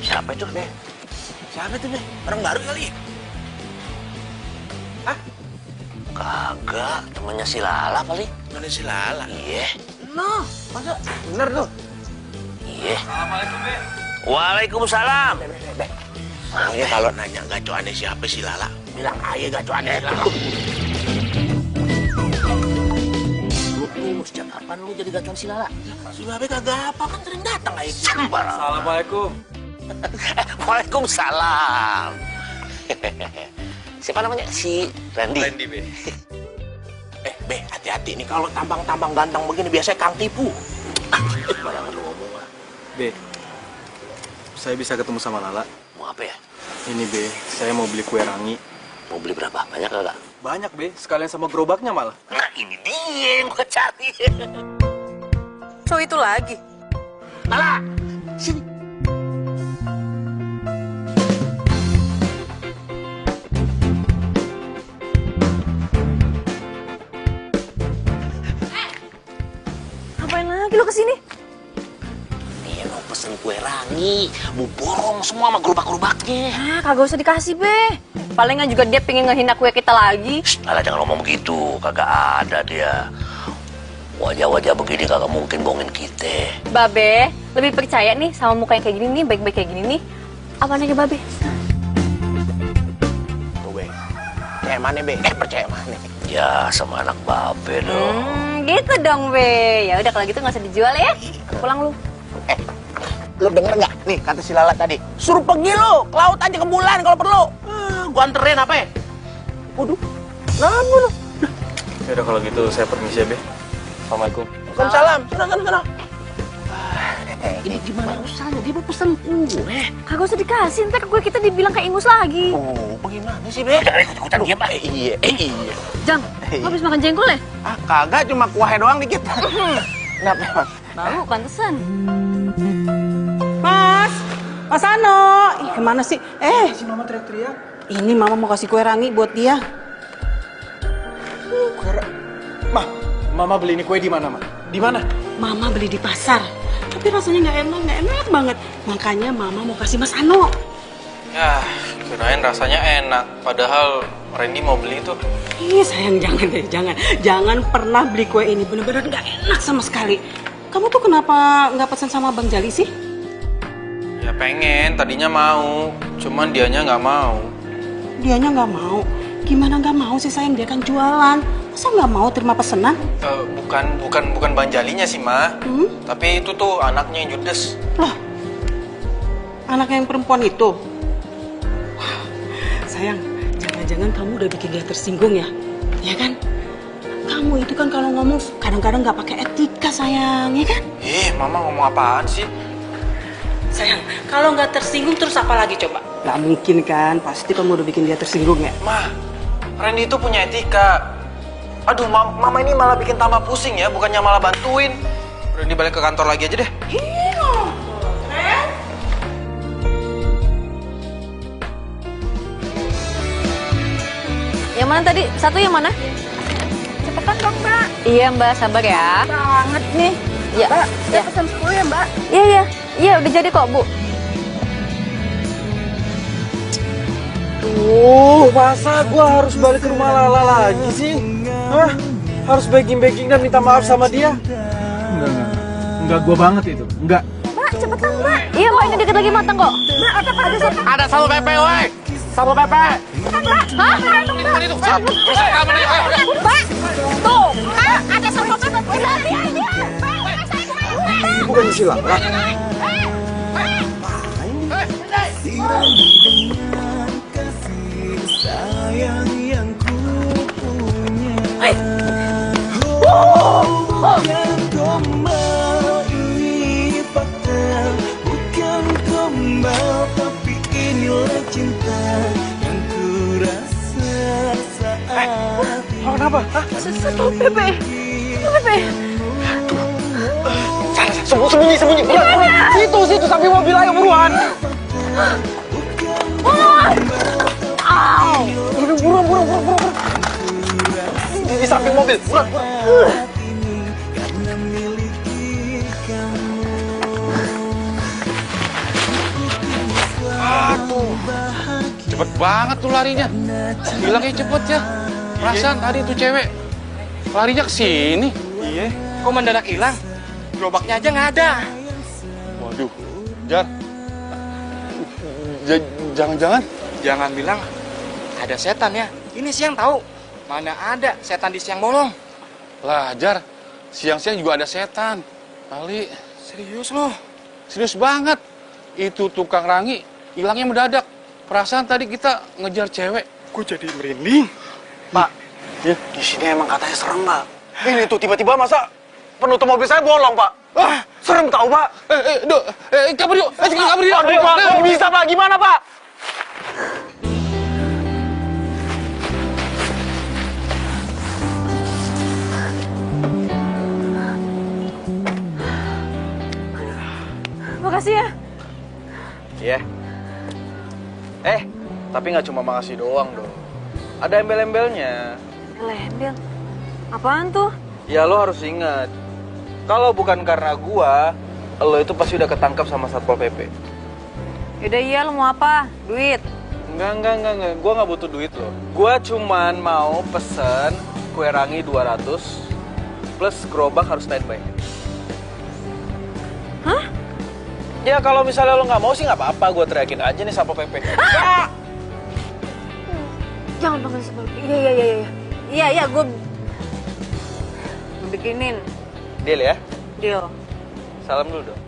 Siapa itu, Be? Siapa itu, Be? Orang baru kali ya? Hah? Kagak, temannya si Lala kali. Temannya si Lala? Iya. No, masa bener tuh? Iya. Assalamualaikum, Be. Waalaikumsalam. Be. Makanya kalau nanya gacoannya siapa si Lala, bilang aja gacoannya si Lala. Lu sejak kapan lu jadi gacoan si Lala? Si Babe kagak apa, kan sering datang aja. Sembarang. Assalamualaikum. Waalaikumsalam. Siapa namanya? Si Randy. Randy, Be. Be, hati-hati nih kalau tampang-tampang ganteng begini biasanya Kang tipu. Bayangan lu ngomong lah. Be, saya bisa ketemu sama Lala. Mau apa ya? Ini, Be, saya mau beli kue rangi. Mau beli berapa? Banyak kagak? Banyak, Be. Sekalian sama gerobaknya malah. Nah, ini dia yang gue cari. So itu lagi. Lala, sini. Ngapain lagi lo kesini? Dia mau pesen kue rangi. Mau borong semua sama gerobak-gerobaknya. Ah, kagak usah dikasih, Be. Palingan juga dia pengen ngehina kue kita lagi. Lala, jangan ngomong begitu. Kagak ada dia. Wajah-wajah begini kagak mungkin bohongin kita. Babe, lebih percaya nih sama muka yang kayak gini nih, baik-baik kayak gini nih. Apaan aja, Babe? Tuh, Be. Percaya mana, Be? Percaya mana? Ya, sama anak babe dong. Gitu dong, Be. Ya udah kalau gitu nggak usah dijual ya. Pulang lu. Lu denger nggak? Nih, kata si Lala tadi. Suruh pergi lu, ke laut aja ke bulan kalau perlu. Gua anterin apa ya? Waduh, nanggu lu. Ya udah kalau gitu saya permisi ya, Be. Assalamualaikum. Waalaikumsalam. Sana. Ini gimana usahanya? Dia mau pesen kue. Kagak usah dikasih, ntar kue kita dibilang kayak ingus lagi. Oh, bagaimana sih, Be? Jangan ikut-ikutan diam, Pak. Iya. Jang, lo habis makan jengkol ya? Ah, kagak, cuma kuahnya doang dikit. Kenapa, Mas? Bau, pantesan. Mas Ano. Ih, kemana sih? Si Mama teriak-teriak. Ini Mama mau kasih kue rangi buat dia. Mama beli ini kue di mana, Ma? Di mana? Mama beli di pasar. Tapi rasanya nggak enak banget. Makanya Mama mau kasih Mas Ano. Ya, kirain rasanya enak. Padahal Randy mau beli itu. Ih, sayang, jangan deh, jangan pernah beli kue ini. Bener-bener nggak enak sama sekali. Kamu tuh kenapa nggak pesan sama Bang Jali sih? Ya pengen, tadinya mau. Cuman dianya nggak mau. Dianya nggak mau. Gimana nggak mau sih, sayang? Dia kan jualan. Masa nggak mau terima pesanan? Bukan Bang Jalinya sih, Ma. Tapi itu tuh anaknya yang judes. Loh, anak yang perempuan itu? Wah, sayang, jangan-jangan kamu udah bikin dia tersinggung ya? Ya kan? Kamu itu kan kalau ngomong kadang-kadang nggak pakai etika, sayang, ya kan? Mama ngomong apaan sih? Sayang, kalau nggak tersinggung terus apa lagi coba? Nggak mungkin kan? Pasti kamu udah bikin dia tersinggung ya? Ma, Randy itu punya etika. Aduh, Mama ini malah bikin tambah pusing ya, bukannya malah bantuin. Randy balik ke kantor lagi aja deh. Yang mana tadi? Satu yang mana? Cepetan dong, Mbak. Iya, Mbak, sabar ya. Banget nih. Ya, Mbak, ya. saya pesan 10 ya, Mbak. Iya, udah jadi kok, Bu. Masa gua harus balik ke rumah Lala lagi sih? Hah? Harus begging dan minta maaf sama dia? Enggak gua banget itu. Enggak. Mbak, cepetan, Mbak. Iya, Mbak, ini dikit lagi matang kok. Mbak, ada satu. Ada Satpol PP, woi. Satpol PP. Hah? Mbak, tuh, Mbak, ada Satpol PP. Udah, biar dia. Mbak, Bukan si Lala. Sayang yang ku punya. Bukan gombal, ini fakta. Bukan gombal, tapi inilah cinta yang ku rasa. Kenapa? Hah? Satpol PP. Sembunyi. Buruan. Situ, sampai mobil, ayo buruan. Buruan. Di samping mobil, buruan. Aduh, cepet banget tuh larinya. Bilangnya cepet ya. Perasaan tadi tuh cewek larinya ke sini. Iya. Kok mendadak hilang? Gerobaknya aja nggak ada. Waduh, Jar. Jangan-jangan. Jangan bilang ada setan ya. Ini siang tahu. Mana ada setan di siang bolong. Lah, Jar. Siang-siang juga ada setan. Kali. Serius loh. Serius banget. Itu tukang rangi hilangnya mendadak. Perasaan tadi kita ngejar cewek. Gue jadi merinding. Pak, ya, di sini emang katanya serem, Pak. Ini tuh tiba-tiba masa penutup mobil saya bolong, Pak. Ah, serem tahu, Pak. Kabur yuk. Aduh, Pak, kok bisa, Pak? Gimana, Pak? Makasih ya. Iya. Tapi nggak cuma makasih doang dong. Ada embel-embelnya. Embel? Apaan tuh? Ya lo harus ingat, kalau bukan karena gua, lo itu pasti udah ketangkap sama Satpol PP. Yaudah iya, lo mau apa? Duit? Enggak. Gua nggak butuh duit lo. Gua cuman mau pesen kue rangi 200 plus gerobak harus standby. Hah? Ya kalau misalnya lo nggak mau sih nggak apa-apa, gua teriakin aja nih Satpol PP. Jangan panggil Satpol PP. Iya, gue bikinin. Deal ya? Deal. Salam dulu dong.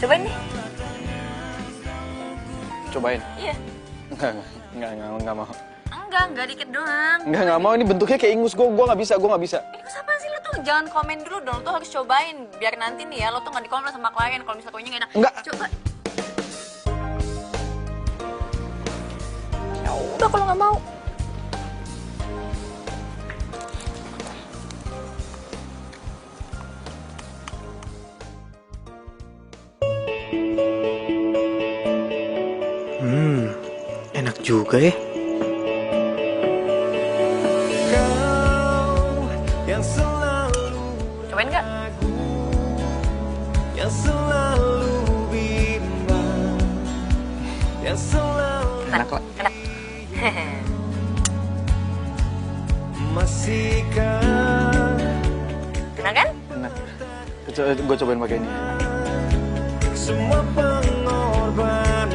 Cobain nih. Cobain? Iya. Enggak mau. Enggak dikit doang. Enggak mau, ini bentuknya kayak ingus, gue nggak bisa. Ingus apaan sih? Lo tuh jangan komen dulu dong, lo tuh harus cobain. Biar nanti nih ya, lo tuh nggak dikomen sama klien kalau misalnya kuenya nggak enak. Enggak. Coba. Ya udah kalau nggak mau. Enak juga ya. Cobain nggak? Enak lah. Enak. Enak kan? Enak. Gue cobain pakai ini. Semua pengorbanan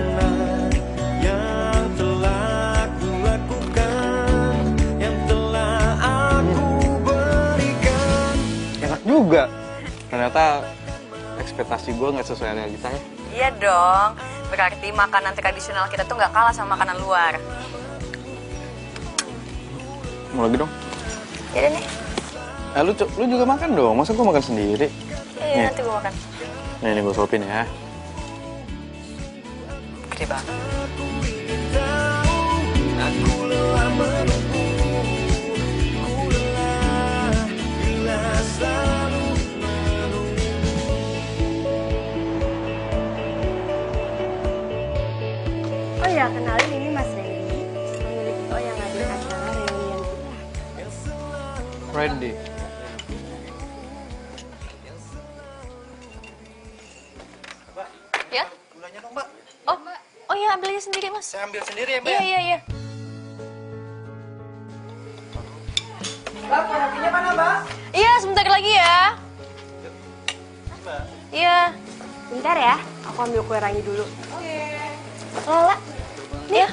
yang telah ku lakukan, yang telah aku berikan. juga. Ternyata ekspektasi gue nggak sesuai realita ya. Iya dong, berarti makanan tradisional kita tuh nggak kalah sama makanan luar. Mau lagi dong? Yaudah nih. Lu juga makan dong, masa gue makan sendiri? Iya, nanti gue makan. Nih gue suapin ya. Gede banget. Oh ya, kenalin ini Mas Randy, pemilik Tito yang ngadain acara reunian kita. Randy. Ya? Gulanya dong, Mbak. Oh iya, ambil aja sendiri, Mas. Saya ambil sendiri ya, Mbak. Iya. Mbak, kopinya mana, Mbak? Iya, sebentar lagi ya. Iya. Bentar ya, aku ambil kue rangi dulu. Oke. Lala. Nih.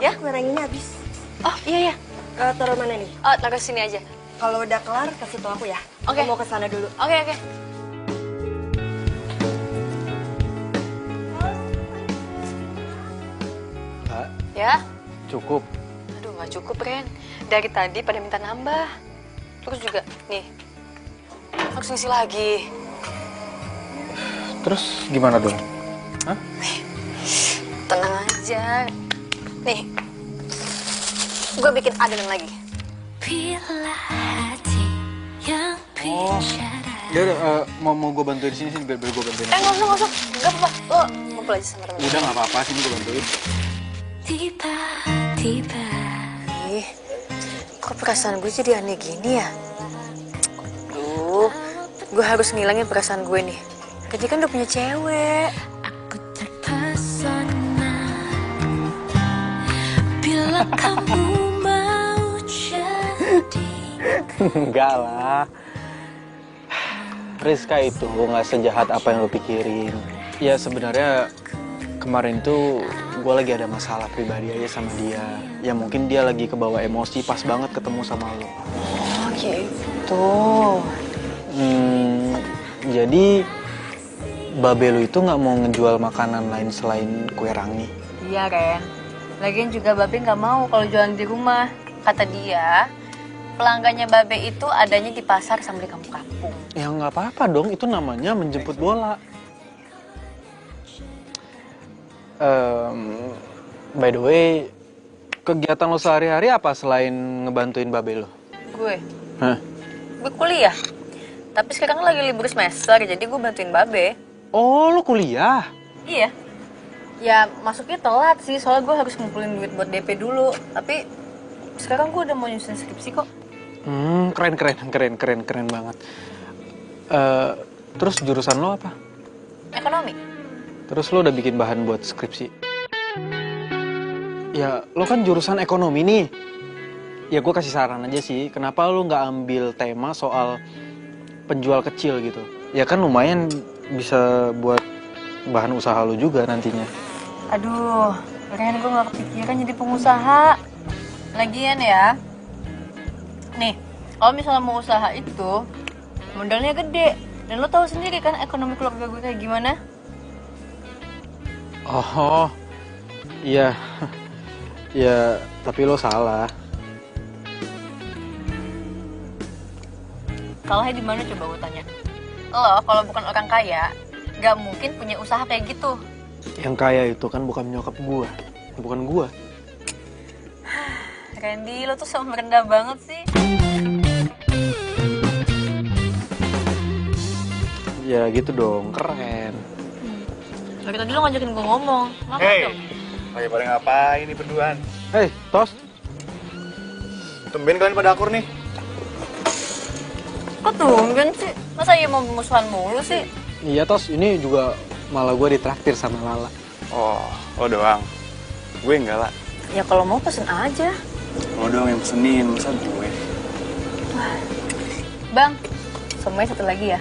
Ya, kue ranginya habis. Oh, iya. Taruh mana nih? Oh, taruh sini aja. Kalau udah kelar, kasih tau aku ya. Oke. Aku mau ke sana dulu. Oke. Kak, Ya? cukup. Aduh, nggak cukup, Ren. Dari tadi pada minta nambah. Terus juga, nih, harus ngisi lagi. Terus gimana dong? Hah? Tenang aja. Nih, gue bikin adonan lagi. Oh, ya mau gue bantuin sini biar gue bantuin. Nggak usah. Nggak apa-apa. Lo ngumpul aja sama temen. Udah nggak apa-apa, sini gue bantuin. Tiba-tiba. Ih, kok perasaan gue jadi aneh gini ya? Duh, gue harus ngilangin perasaan gue nih. Jadi kan udah punya cewek. Aku terpesona bila kamu mau jadi. Enggak lah. Rizka itu nggak sejahat apa yang lo pikirin. Ya sebenarnya kemarin tuh gue lagi ada masalah pribadi aja sama dia. Ya mungkin dia lagi kebawa emosi pas banget ketemu sama lo. Oh gitu. Jadi Babe lu itu nggak mau ngejual makanan lain selain kue rangi. Iya, Ren. Lagian juga Babe nggak mau kalau jualan di rumah. Kata dia, pelanggannya Babe itu adanya di pasar sama di kampung-kampung. Ya nggak apa-apa dong, itu namanya menjemput bola. By the way, kegiatan lo sehari-hari apa selain ngebantuin Babe lo? Gue? Hah? Gue kuliah. Tapi sekarang lagi libur semester, jadi gue bantuin Babe. Oh, lo kuliah? Iya. Ya masuknya telat sih, soalnya gue harus ngumpulin duit buat DP dulu. Tapi sekarang gue udah mau nyusun skripsi kok. Keren banget. Terus jurusan lo apa? Ekonomi. Terus lo udah bikin bahan buat skripsi? Ya, lo kan jurusan ekonomi nih. Ya gue kasih saran aja sih, kenapa lo nggak ambil tema soal penjual kecil gitu? Ya kan lumayan bisa buat bahan usaha lo juga nantinya. Aduh, Ren, gue gak kepikiran jadi pengusaha. Lagian ya, nih, kalau misalnya mau usaha itu, modalnya gede. Dan lo tahu sendiri kan ekonomi keluarga gue kayak gimana? Oh, iya. Ya, tapi lo salah. Salahnya di mana coba gue tanya? Lo kalau bukan orang kaya, gak mungkin punya usaha kayak gitu. Yang kaya itu kan bukan nyokap gua, bukan gua. Randy, lo tuh sama merendah banget sih. Ya gitu dong, keren. Dari tadi lo ngajakin gue ngomong. Ngapain Hey, dong? lagi pada ngapain nih berduaan? Hey, Tos. Tumben kalian pada akur nih. Kok tumben sih? Masa iya mau musuhan mulu sih? Iya, Tos. Ini juga malah gue ditraktir sama Lala. Oh, lo doang. Gue enggak lah. Ya kalau mau pesen aja. Lo doang yang pesenin, masa gue? Bang, semuanya satu lagi ya?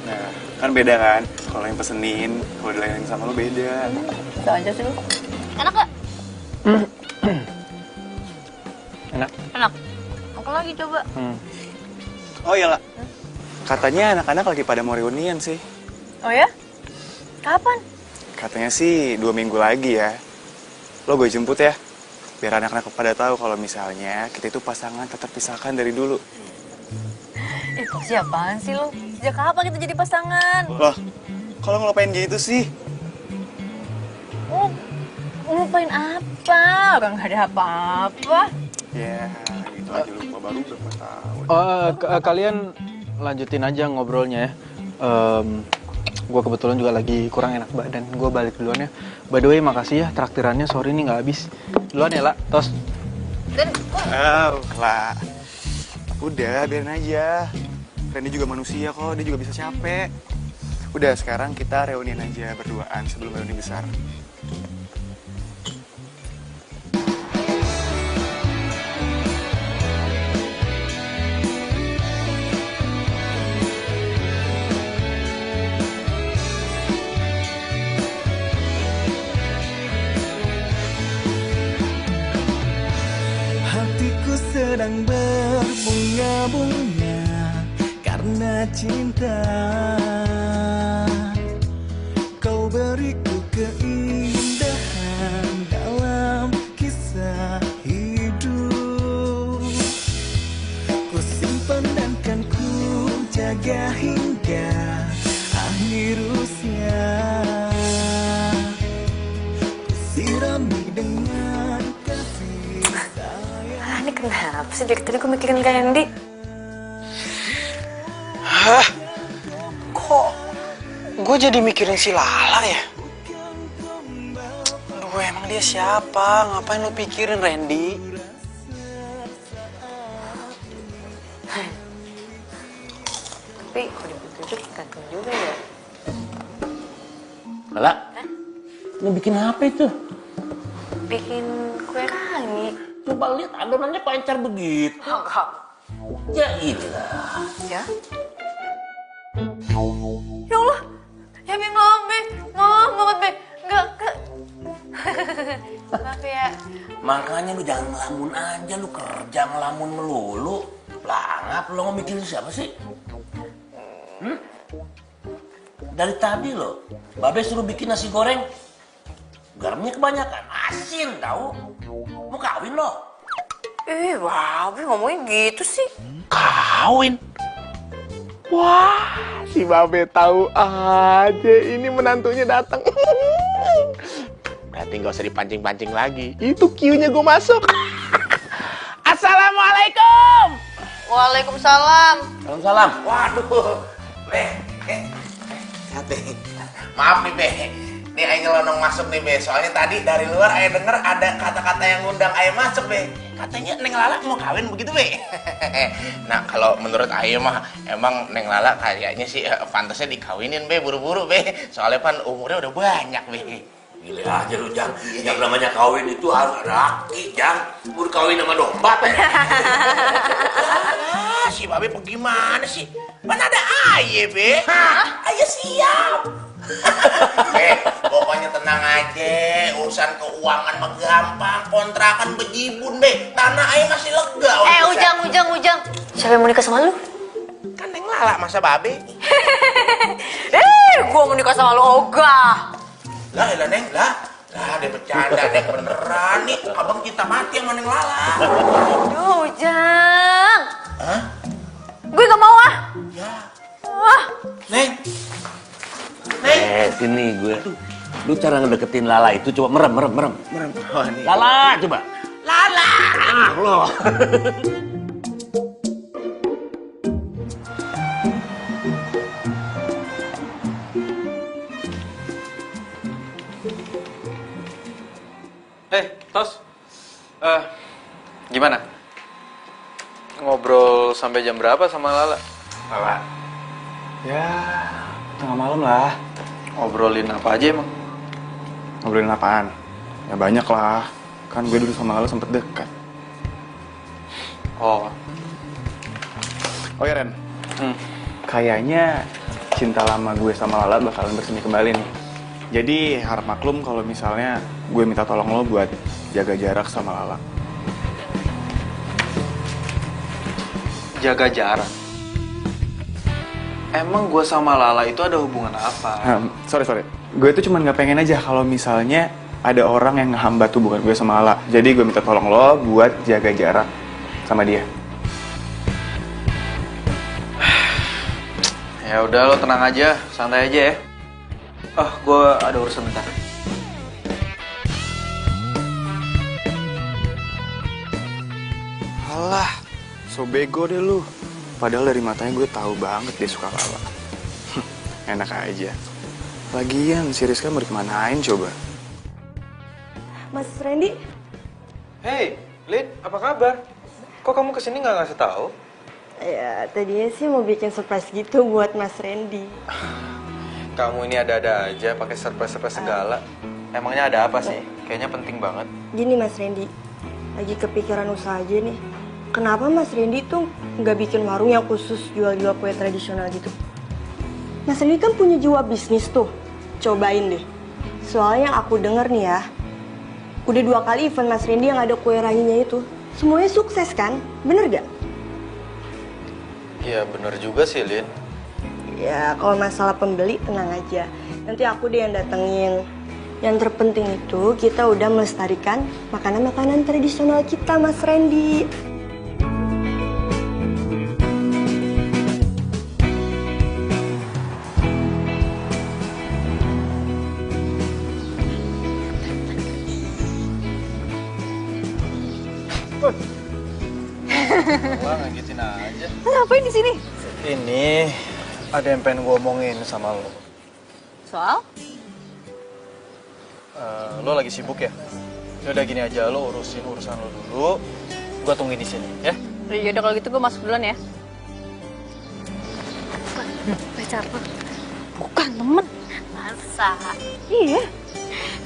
Nah, kan beda kan? Kalau yang pesenin, kalau dilayani sama lo beda. Bisa aja sih lo. Enak gak? Enak. Enak. Apa lagi coba? Oh iya lah. Katanya anak-anak lagi pada mau reunian sih. Oh ya? Kapan? Katanya sih 2 minggu lagi ya. Lo gue jemput ya. Biar anak-anak pada tahu kalau misalnya kita itu pasangan tak terpisahkan dari dulu. Siapaan sih lo? Sejak kapan kita jadi pasangan? Loh, kalau ngelupain gitu sih? Oh, ngelupain apa? Orang gak ada apa-apa. Ya, itu aja lupa baru berapa tahun. Kalian lanjutin aja ngobrolnya ya. Gue kebetulan juga lagi kurang enak badan. Gue balik duluan ya. By the way, makasih ya traktirannya. Sorry nih nggak habis. Duluan ya, La. Tos. Lah. Udah, biarin aja. Randy juga manusia kok. Dia juga bisa capek. Udah, sekarang kita reunian aja berduaan sebelum reuni besar. Hatiku sedang berbunga-bunga karena cinta. Kau beriku keindahan dalam kisah hidup. Ku simpan dan kan ku jaga hingga akhir usia. Ku sirami dengan kasih sayang. Ini kenapa sih dari tadi gue mikirin Kak Hendy? Hah? Kok gue jadi mikirin si Lala ya? Aduh, emang dia siapa? Ngapain lo pikirin, Randy? Tapi kalau dipikir-pikir ganteng juga ya. Lala, lo bikin apa itu? Bikin kue rangi. Coba lihat adonannya kok encer begitu. Enggak. Ya inilah. Ya? Ya Allah, ya Be, maaf Be, maaf banget Be, enggak. Maaf ya. Makanya lu jangan ngelamun aja, lu kerja ngelamun melulu. Pelangap, lu mau mikirin siapa sih? Dari tadi lo, Babe suruh bikin nasi goreng. Garamnya kebanyakan, asin tau. Mau kawin lo? Babe ngomongnya gitu sih. Kawin? Wah, si Babe tahu aja ini menantunya datang. Berarti nggak usah dipancing-pancing lagi. Itu Q-nya gue masuk. Assalamualaikum. Waalaikumsalam. Waalaikumsalam. Waduh, maaf nih Be. Nih Ayo nyelonong masuk nih Be. Soalnya tadi dari luar Ayo denger ada kata-kata yang ngundang Ayo masuk Be. Katanya Neng Lala mau kawin begitu Be. Nah kalau menurut Ayo mah emang Neng Lala kayaknya sih pantasnya dikawinin Be, buru-buru Be. Soalnya kan umurnya udah banyak Be. Gila aja lu Jang. Yang namanya kawin itu harus laki Jang. Buru kawin sama domba Be. Si Babe bagaimana sih? Mana ada Ayo Be? Ayo siap. Pokoknya tenang aja, urusan keuangan mah gampang, kontrakan bejibun Be, tanah Ayo masih lega. Ujang. Siapa yang mau nikah sama lu? Kan Neng Lala masa Babe? Gua mau nikah sama lu ogah. Lah Neng, lah dia bercanda Neng beneran nih, abang cinta mati sama Neng Lala. Aduh, Ujang. Hah? Gue gak mau ah. Ya. Wah. Neng. Sini gue. Lu cara ngedeketin Lala itu coba merem. Oh, nih. Lala, coba. Lala. Lo. Tos. Gimana? Ngobrol sampai jam berapa sama Lala? Lala. Ya, tengah malam lah. Ngobrolin apa aja emang? Ngobrolin apaan? Ya banyak lah. Kan gue dulu sama Lala sempet dekat. Oh ya Ren. Kayaknya cinta lama gue sama Lala bakalan bersemi kembali nih. Jadi harap maklum kalau misalnya gue minta tolong lo buat jaga jarak sama Lala. Jaga jarak? emang gue sama Lala itu ada hubungan apa? Sorry. Gue itu cuma nggak pengen aja kalau misalnya ada orang yang ngehambat hubungan gue sama Lala. Jadi gue minta tolong lo buat jaga jarak sama dia. Ya udah, lo tenang aja, santai aja ya. Gue ada urusan bentar. Alah, so bego deh lu. Padahal dari matanya gue tahu banget dia suka Lala. Enak aja. Lagian si Rizka mau dikemanain coba? Mas Randy? Hey, Lid, apa kabar? Kok kamu kesini nggak ngasih tahu? Ya, tadinya sih mau bikin surprise gitu buat Mas Randy. Kamu ini ada-ada aja, pakai surprise segala. Emangnya ada apa sih? Kayaknya penting banget. Gini Mas Randy, lagi kepikiran usaha aja nih. Kenapa Mas Randy tuh nggak bikin warung yang khusus jual-jual kue tradisional gitu? Mas Randy kan punya jiwa bisnis tuh. Cobain deh. Soalnya aku denger nih ya, udah 2 kali event Mas Randy yang ada kue ranginya itu. Semuanya sukses kan? Bener gak? Iya bener juga sih, Lin. Ya kalau masalah pembeli tenang aja. Nanti aku deh yang datengin. Yang terpenting itu kita udah melestarikan makanan-makanan tradisional kita, Mas Randy. Wah, ngagetin aja. Ngapain di sini? Ini ada yang pengen gue omongin sama lo. Soal? Lo lagi sibuk ya? Yaudah gini aja, lo urusin urusan lo dulu. Gue tungguin di sini, ya? Yaudah kalau gitu gue masuk duluan ya. Pacar lo? Bukan temen. Masa? Iya.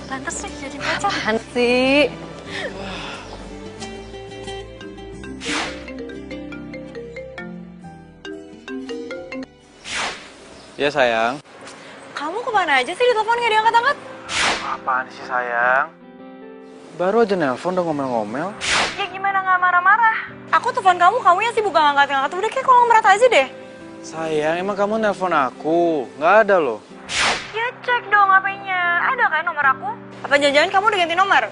Pantas sih jadi pacar. Apaan sih? Ya sayang. Kamu kemana aja sih di telepon nggak diangkat-angkat? Apaan sih sayang? Baru aja nelpon udah ngomel-ngomel. Ya gimana nggak marah-marah? Aku telepon kamu yang sibuk gak ngangkat-ngangkat. Udah kayak kolong merat aja deh. Sayang, emang kamu nelpon aku? Nggak ada loh. Ya cek dong HP-nya. Ada kan nomor aku? Apa jangan-jangan kamu udah ganti nomor?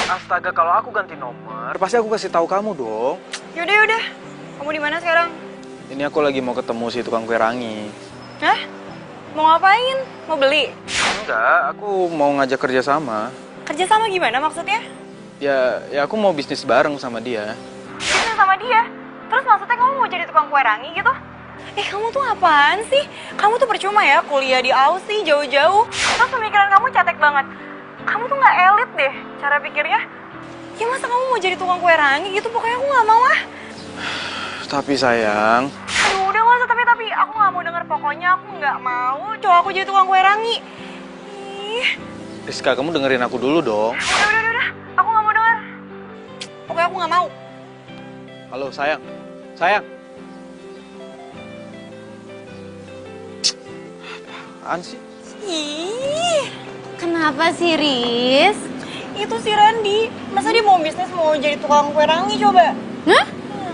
Astaga, kalau aku ganti nomor, pasti aku kasih tahu kamu dong. Yaudah. Kamu di mana sekarang? Ini aku lagi mau ketemu si tukang kue rangi. Hah? Mau ngapain? Mau beli? Enggak, aku mau ngajak kerja sama. Kerja sama gimana maksudnya? Ya aku mau bisnis bareng sama dia. Bisnis sama dia? Terus maksudnya kamu mau jadi tukang kue rangi gitu? Kamu tuh apaan sih? Kamu tuh percuma ya kuliah di Aussie jauh-jauh. Terus pemikiran kamu cetek banget. Kamu tuh nggak elit deh cara pikirnya. Ya masa kamu mau jadi tukang kue rangi gitu? Pokoknya aku nggak mau ah. Tapi sayang. Aduh udah nggak usah tapi aku nggak mau denger. Pokoknya aku nggak mau cowok aku jadi tukang kue rangi. Ih. Rizka, kamu dengerin aku dulu dong. Udah. Aku nggak mau denger. Pokoknya aku nggak mau. Halo sayang. Sayang. Apaan sih? Ih, kenapa sih, Riz? Itu si Randy. Masa dia mau bisnis mau jadi tukang kue rangi coba? Hah?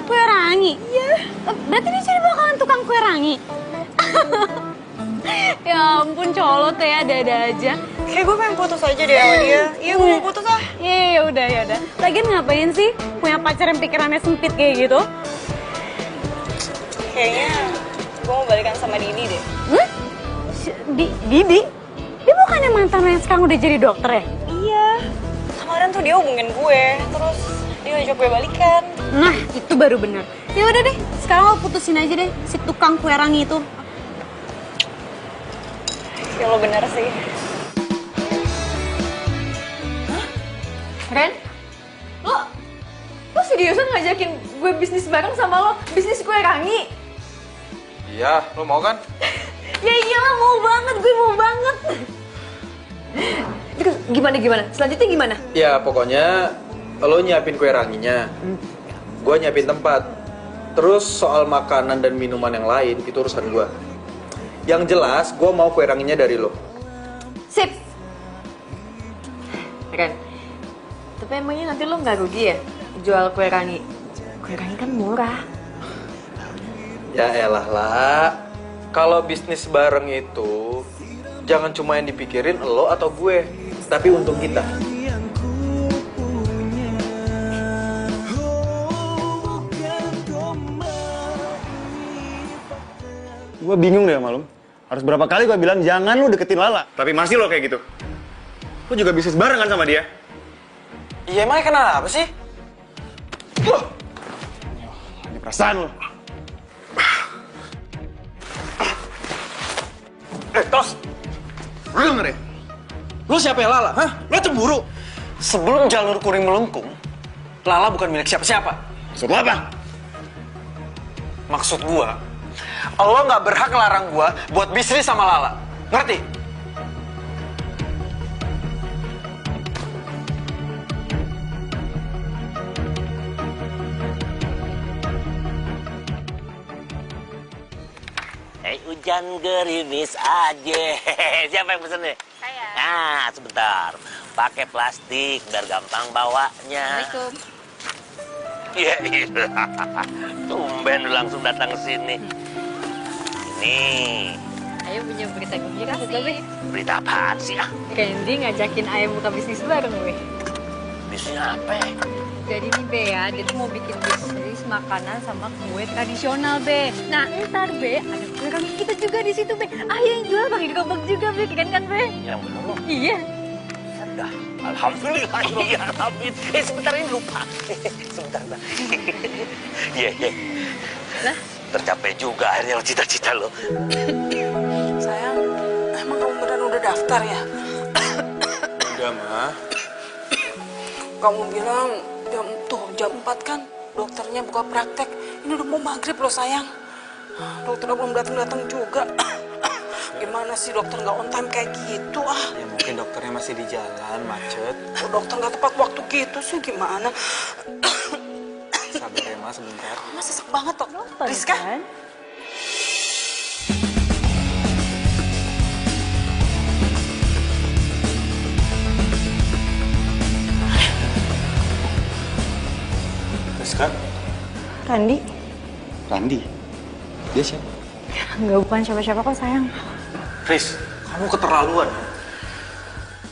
Kue rangi? Iya. Berarti dia jadi bakalan tukang kue rangi? Ya ampun, colot ya, ada-ada aja. Kayak gue pengen putus aja deh sama dia. Iya, gue mau putus ah. Iya, udah. Lagian ngapain sih punya pacar yang pikirannya sempit kayak gitu? Kayaknya gue mau balikan sama Didi deh. Didi? Dia bukannya mantan yang sekarang udah jadi dokter ya? Iya. Kemarin tuh dia hubungin gue, terus dia ngajak gue balikan. Nah, itu baru bener. Ya udah deh, sekarang lo putusin aja deh si tukang kue rangi itu. Ya lo bener sih. Ren? Lo seriusan ngajakin gue bisnis bareng sama lo? Bisnis kue rangi? Iya, lo mau kan? Ya iyalah, mau banget, gue mau banget. Terus gimana? Selanjutnya gimana? Ya pokoknya lo nyiapin kue ranginya, gue nyiapin tempat. Terus soal makanan dan minuman yang lain itu urusan gue. Yang jelas gue mau kue ranginya dari lo. Sip. Ren, tapi emangnya nanti lo nggak rugi ya jual kue rangi? Kue rangi kan murah. Ya elah lah, Kalau bisnis bareng itu jangan cuma yang dipikirin lo atau gue, tapi untuk kita. Gue bingung deh sama lo. Harus berapa kali gue bilang jangan lo deketin Lala. Tapi masih lo kayak gitu. Lo juga bisnis bareng kan sama dia? Iya, emangnya kenapa sih? Ini perasaan lo. Tos, lo denger ya? Lo siapa ya Lala? Hah? Lo cemburu? Sebelum jalur kuring melengkung, Lala bukan milik siapa-siapa. Maksud lo apa? Maksud gua, lo nggak berhak ngelarang gua buat bisnis sama Lala. Ngerti? Hujan gerimis aja. Siapa yang pesen nih? Saya. Nah, sebentar. Pakai plastik biar gampang bawanya. Assalamualaikum. Iya, iya. Tumben lu langsung datang ke sini. Nih. Ayo punya berita gembira buat lo, Be. Berita apaan sih, ah? Candy ngajakin Ayah buka bisnis bareng, Be. Bisnis apa ya? Jadi nih, Be, ya, dia tuh mau bikin bisnis makanan sama kue tradisional, Be. Nah, ntar, Be, ada kue rangi kita juga di situ, Be. Ayah yang jual pakai gerobak juga, Be. Keren kan, Be? Yang bener loh. Iya. Dah, alhamdulillah. Iya, alhamdulillah. Sebentar ini lupa. Sebentar, Mbak. Iya, iya. Lah? Tercapai juga akhirnya cita-cita lo. Sayang, emang kamu beneran udah daftar ya? Udah, Ma. Kamu bilang jam 4 kan dokternya buka praktek. Ini udah mau maghrib loh sayang. Dokternya belum datang juga. Gimana sih dokter nggak on time kayak gitu ah? Ya mungkin dokternya masih di jalan, macet. Oh, dokter nggak tepat waktu gitu sih gimana? Sabar ya, Ma, sebentar. Mas sesek banget toh. Rizka? Kan? Rizka? Randi? Randi? Dia siapa? Enggak, bukan siapa-siapa kok, sayang. Riz, kamu keterlaluan.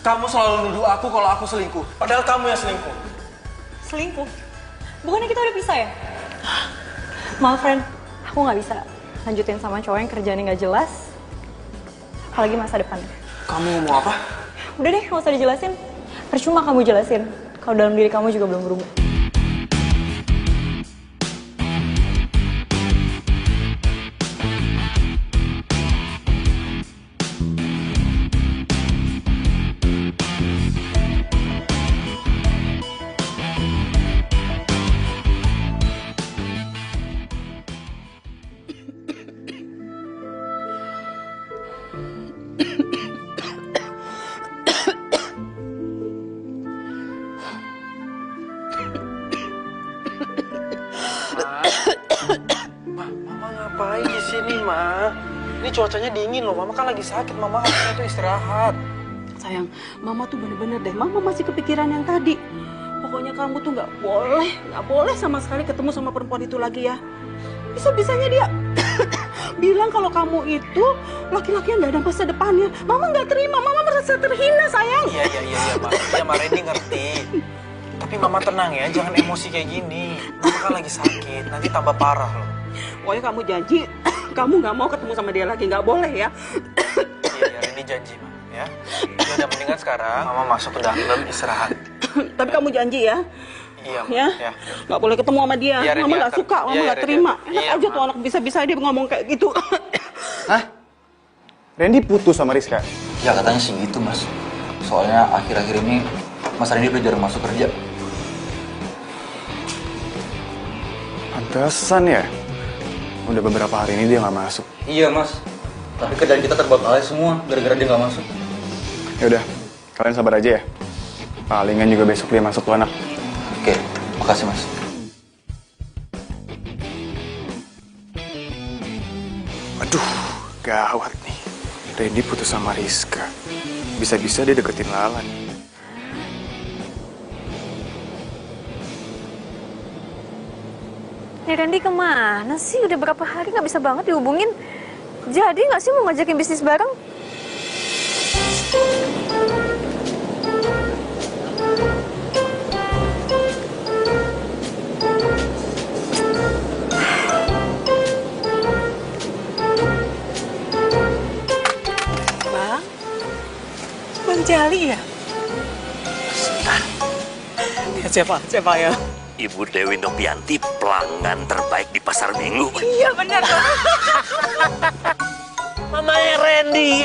Kamu selalu nuduh aku kalau aku selingkuh. Padahal kamu yang selingkuh. Selingkuh? Bukannya kita udah pisah ya? Maaf, friend. Aku nggak bisa lanjutin sama cowok yang kerjaannya nggak jelas. Apalagi masa depannya. Kamu mau apa? Udah deh, nggak usah dijelasin. Percuma kamu jelasin. Kalau dalam diri kamu juga belum berubah. Mama ngapain di sini, Ma? Ini cuacanya dingin loh. Mama kan lagi sakit. Mama harusnya tuh istirahat. Sayang, Mama tuh bener-bener deh. Mama masih kepikiran yang tadi. Pokoknya kamu tuh nggak boleh sama sekali ketemu sama perempuan itu lagi ya. Bisa-bisanya dia bilang kalau kamu itu laki-laki yang nggak ada masa depannya. Mama nggak terima. Mama merasa terhina, sayang. Iya, Ma. Iya, Ma, Randy ngerti. Tapi Mama tenang ya, jangan emosi kayak gini. Mama kan lagi sakit, nanti tambah parah loh. Pokoknya kamu janji, kamu nggak mau ketemu sama dia lagi, nggak boleh ya. Iya, Randy janji, Ma. Ya. Udah mendingan sekarang, Mama masuk ke dalam istirahat. Tapi kamu janji ya. Iya, Ma. Ya, nggak boleh ketemu sama dia. Iya, Mama nggak suka, Mama nggak terima. Enak aja tuh anak bisa-bisa dia ngomong kayak gitu. Hah? Randy putus sama Rizka? Ya katanya sih gitu, Mas. Soalnya akhir-akhir ini Mas Randy udah jarang masuk kerja. Pantesan ya? Udah beberapa hari ini dia nggak masuk. Iya, Mas. Tapi kerjaan kita terbengkalai semua gara-gara dia nggak masuk. Ya udah, kalian sabar aja ya. Palingan juga besok dia masuk tuh anak. Oke, makasih, Mas. Aduh, gawat nih. Randy putus sama Rizka. Bisa-bisa dia deketin Lala nih. Nih Randy kemana sih? Udah berapa hari nggak bisa banget dihubungin. Jadi nggak sih mau ngajakin bisnis bareng? Bang Jali ya? Siapa ya? Ibu Dewi Nopianti, pelanggan terbaik di pasar minggu. Iya benar. Mamanya Randy.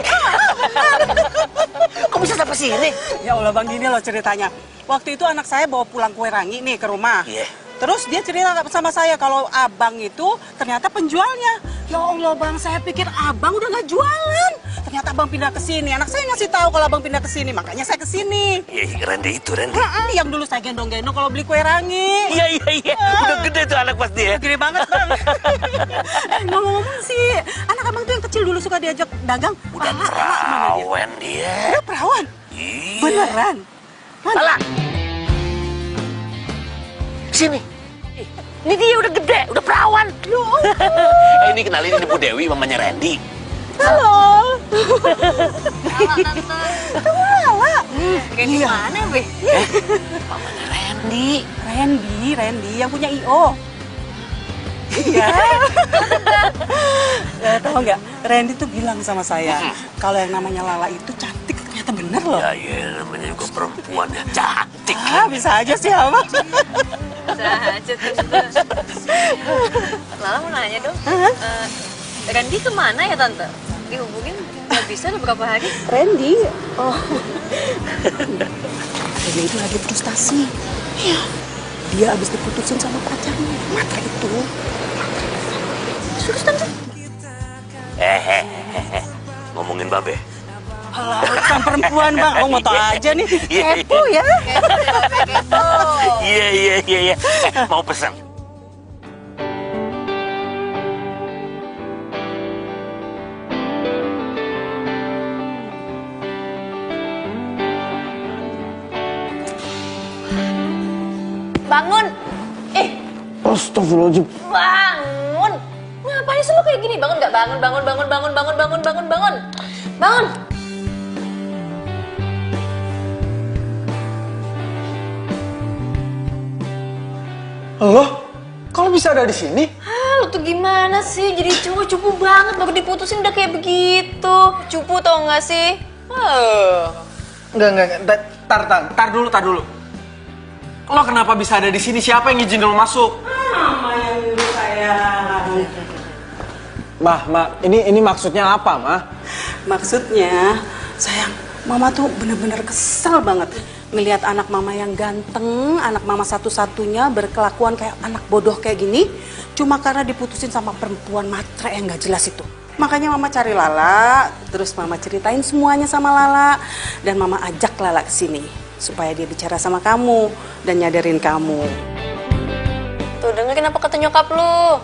Kok bisa sampai sini? Ya Allah Bang, gini loh ceritanya. Waktu itu anak saya bawa pulang kue rangi nih ke rumah. Iya. Terus dia cerita sama saya kalau abang itu ternyata penjualnya. Ya Allah Bang, saya pikir abang udah nggak jualan. Ternyata abang pindah ke sini. Anak saya ngasih tahu kalau abang pindah ke sini, makanya saya ke sini. Iya, Randy itu, Randy. Yang dulu saya gendong-gendong kalau beli kue rangi. Iya. Udah gede tuh anak pasti ya. Gede banget Bang. Ngomong-ngomong sih, anak abang tuh yang kecil dulu suka diajak dagang. Udah perawan dia. Perawan? Iya. Beneran? Mana? Sini. Ini dia udah gede, udah perawan. Ini kenalin ini Bu Dewi, mamanya Randy. Halo. Halo Tante. Kamu Lala? Randy mana, Be? Mamanya Randy. Randy yang punya IO. Iya. Tahu nggak? Randy tuh bilang sama saya kalau yang namanya Lala itu cantik, ternyata bener loh. Ya, namanya juga perempuan ya, cantik. Bisa aja sih Abang. Bisa aja Tante. Lala mau nanya dong. Randy kemana ya Tante? Dihubungin nggak bisa udah berapa hari? Randy? Oh. Randy itu lagi frustasi. Iya. Dia habis diputusin sama pacarnya. Matra itu. Terus Tante? Ngomongin Babe. Alah, kan perempuan Bang. Oh, mau tau aja nih. Kepo ya. Kepo. Iya. Mau pesan. Bangun! Astagfirullahaladzim. Bangun! Ngapain sih lo kayak gini? Bangun nggak? Bangun! Bangun! Loh, kalau bisa ada di sini? Lo tuh gimana sih? Jadi cowok cupu banget, baru diputusin udah kayak begitu. Cupu tau nggak sih? Enggak. Tar dulu. Lo kenapa bisa ada di sini? Siapa yang izin lo masuk? Mama yang nyuruh saya. Ma, ini maksudnya apa, Ma? Maksudnya, sayang, Mama tuh bener-bener kesel banget ngelihat anak Mama yang ganteng, anak Mama satu-satunya berkelakuan kayak anak bodoh kayak gini, cuma karena diputusin sama perempuan matre yang gak jelas itu. Makanya Mama cari Lala, terus Mama ceritain semuanya sama Lala, dan Mama ajak Lala ke sini supaya dia bicara sama kamu dan nyadarin kamu. Tuh dengerin apa kata nyokap lu.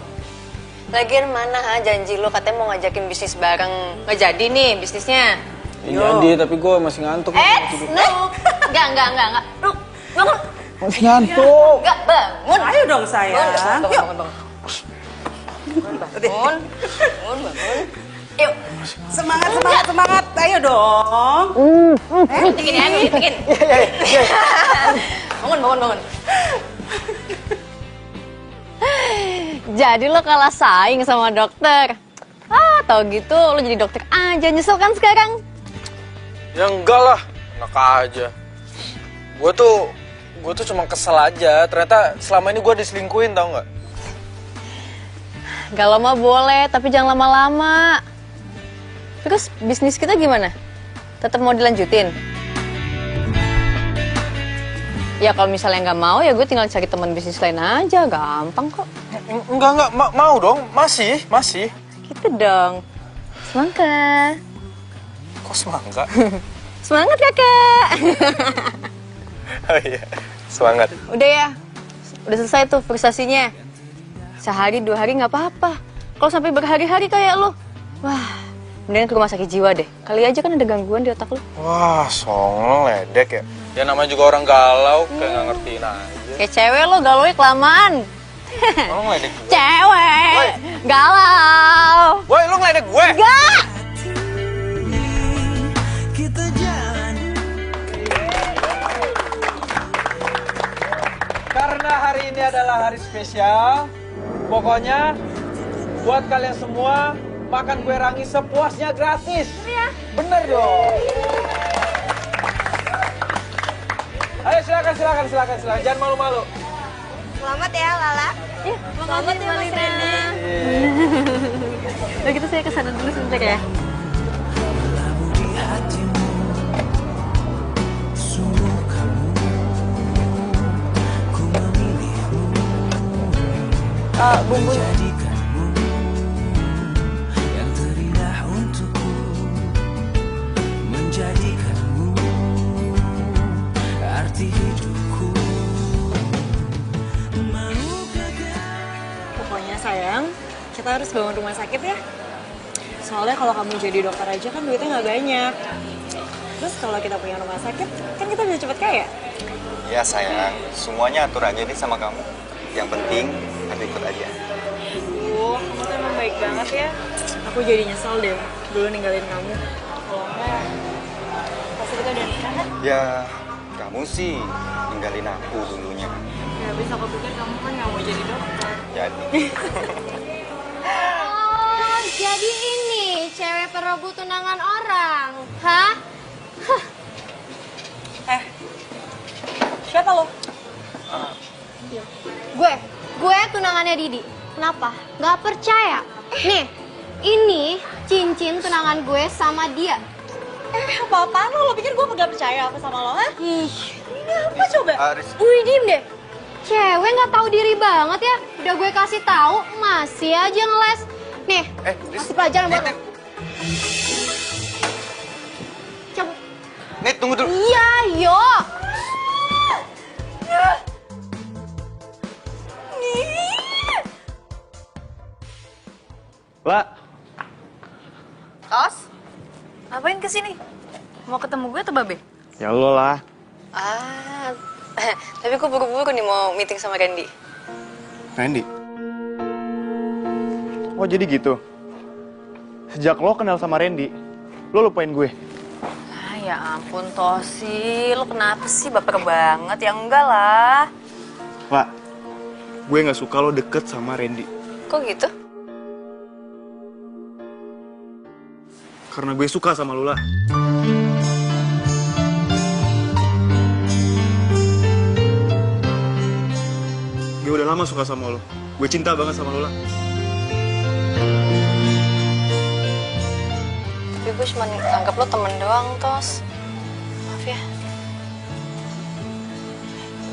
Lagian mana janji lu katanya mau ngajakin bisnis bareng. Nggak jadi nih bisnisnya. Jadi, tapi gue masih ngantuk. Enggak. Lu bangun. Masih ngantuk. Enggak, bangun. Ayo dong sayang. Bangun. Yuk. Semangat. Ayo dong. Bikin ya, bikin. Bangun. Jadi lo kalah saing sama dokter. Tau gitu lo jadi dokter aja, nyesel kan sekarang? Ya enggak lah, enak aja. Gue tuh cuma kesel aja. Ternyata selama ini gue diselingkuhin, tau nggak? Galau mah boleh, tapi jangan lama-lama. Terus bisnis kita gimana? Tetap mau dilanjutin? Ya kalau misalnya nggak mau, ya gue tinggal cari teman bisnis lain aja, gampang kok. Enggak, mau dong, masih. Gitu dong. Semangka. Kok semangka? Semangat kakak. Oh iya, semangat. Udah ya, udah selesai tuh frustasinya. Sehari 2 hari nggak apa-apa. Kalau sampai berhari-hari kayak lo, wah, mendingan ke rumah sakit jiwa deh. Kali aja kan ada gangguan di otak lo. Wah, songong ledek ya. Ya namanya juga orang galau, kayak nggak ngertiin aja. Kayak cewek lo, galau kelamaan. Orang ledek juga. Cewek. Galau. Woi, lu ngeledek gue? Enggak. Karena hari ini adalah hari spesial, pokoknya buat kalian semua makan kue rangi sepuasnya gratis. Iya. Bener dong. Ayo silakan. Jangan malu-malu. Selamat ya Lala. Iya, Selamat ya Mas Randy. Udah gitu saya kesana dulu sebentar ya. Bumbu. Yang terindah untukku, menjadikanmu arti hidupku. Pokoknya sayang, kita harus bangun rumah sakit ya. Soalnya kalau kamu jadi dokter aja kan duitnya nggak banyak. Terus kalau kita punya rumah sakit, kan kita bisa cepet kaya. Ya sayang, semuanya atur aja nih sama kamu. Yang penting, aku ikut aja. Kamu tuh emang baik banget ya. Aku jadi nyesel deh dulu ninggalin kamu. Kalau enggak, pasti kita udah nikah kan? Ya, kamu sih ninggalin aku dulunya. Ya habis aku pikir kamu kan nggak mau jadi dokter. Jadi. Oh, jadi ini cewek perebut tunangan orang. Hah? Siapa lo? Gue tunangannya Didi. Kenapa? Gak percaya? Nih, ini cincin tunangan gue sama dia. Apa-apaan lo? Lo pikir gue gak percaya apa sama lo, ha? Ih, ini apa coba? Wih, diem deh. Cewek nggak tahu diri banget ya. Udah gue kasih tahu, masih aja ngeles. Nih, kasih pelajaran buat lo. Cabut. Nih, tunggu dulu. Iya, yo. Lah. Tos, ngapain kesini? Mau ketemu gue atau Babe? Ya lo lah. Tapi gue buru-buru nih mau meeting sama Randy. Randy? Oh jadi gitu? Sejak lo kenal sama Randy, lo lupain gue? Ya ampun Tosi, lo kenapa sih baper banget? Ya enggak lah. Wah, gue gak suka lo deket sama Randy. Kok gitu? Karena gue suka sama lo lah. Gue udah lama suka sama lo. Gue cinta banget sama lo lah. Tapi gue cuma anggap lo temen doang, Tos. Maaf ya.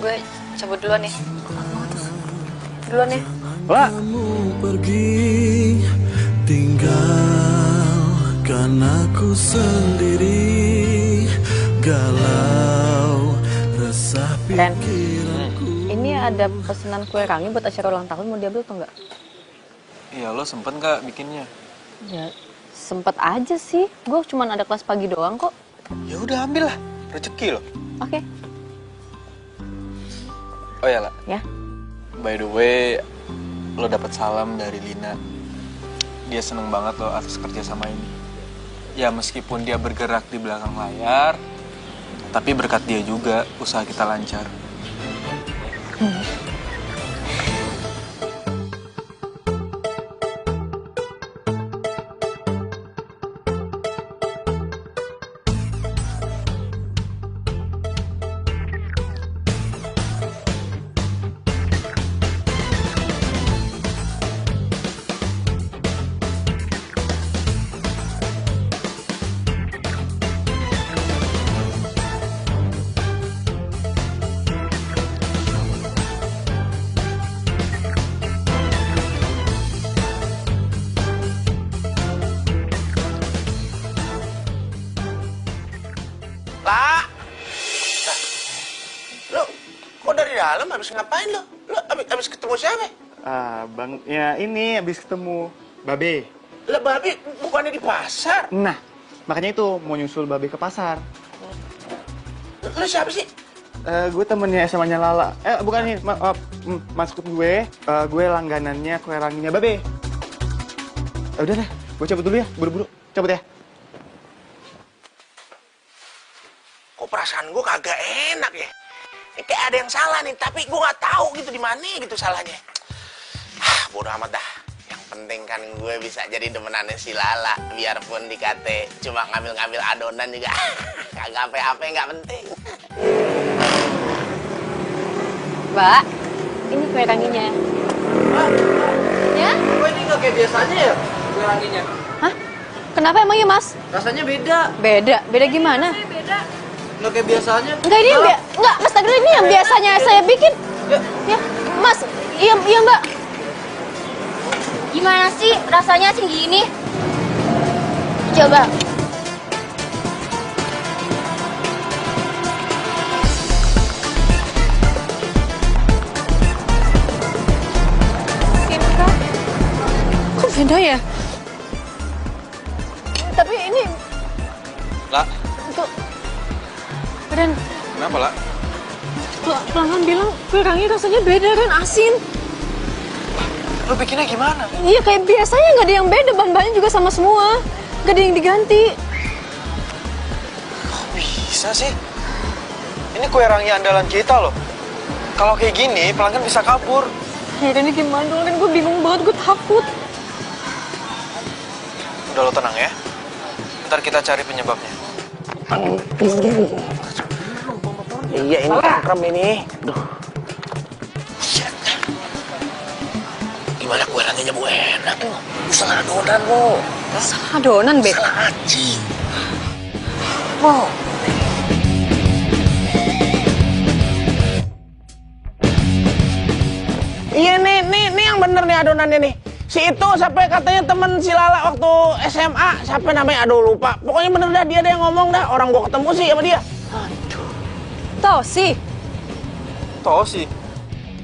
Gue cabut duluan nih. Duluan ya. Wah. Kamu pergi, tinggalkan aku sendiri, galau, resah pikiranku. Ini ada pesanan kue rangi buat acara ulang tahun, mau diambil atau enggak? Iya, lo sempet nggak bikinnya? Ya, sempet aja sih. Gue cuma ada kelas pagi doang kok. Ya udah ambil lah, rezeki lo. Oke. Oh ya lah. Ya. By the way, lo dapat salam dari Lina. Dia seneng banget lo atas kerja sama ini. Ya meskipun dia bergerak di belakang layar, tapi berkat dia juga usaha kita lancar. Lah. Lo kok dari dalam habis ngapain lo? Lo habis ketemu siapa? Bang, ya ini habis ketemu Babe. Lah Babe bukannya di pasar? Nah, makanya itu mau nyusul Babe ke pasar. Lo siapa sih? Gue temennya SMA-nya Lala. Bukan nih, maksud gue langganannya kue ranginya Babe. Udah deh, gue cabut dulu ya, buru-buru. Cabut ya. Kok perasaan gue kagak enak ya? Ini kayak ada yang salah nih, tapi gue nggak tahu gitu di mana gitu salahnya. Bodo amat dah. Yang penting kan gue bisa jadi demenannya si Lala, biarpun dikate cuma ngambil-ngambil adonan juga. Kagak apa-apa, nggak penting. Mbak, ini kue ranginya. Ya? Kok ini nggak kayak biasanya ya kue ranginya? Hah? Kenapa emangnya, Mas? Rasanya beda. Beda? Beda gimana? Nggak kayak biasanya. Enggak, ini yang enggak, Mas Tagir, ini yang biasanya saya bikin. Ya, Mas. Iya, Mbak. Gimana sih rasanya sih gini? Coba. Kok beda ya? Tapi ini... Lah, Tuh. Ren, kenapa, Lah? pelanggan bilang kue rangi rasanya beda, Ren, asin. Lo bikinnya gimana? Iya, kayak biasanya nggak ada yang beda, bahan-bahannya juga sama semua. Nggak ada yang diganti. Kok bisa sih? Ini kue rangi andalan kita loh. Kalau kayak gini, pelanggan bisa kabur. Ya, ini gimana dong, Ren? Gue bingung banget, gue takut. Udah lo tenang ya. Ntar kita cari penyebabnya. Iya, ini cangkrem ini. Duh. Gimana kue ranginya Bu enak tuh? Lu salah adonan lo. Salah adonan, Be? Salah aci. Wow. Iya nih yang bener nih adonannya nih. Si itu sampai katanya temen si Lala waktu SMA, siapa namanya? Aduh lupa. Pokoknya bener dah, dia ada yang ngomong dah. Orang gua ketemu sih sama dia. Tosi. Tosi?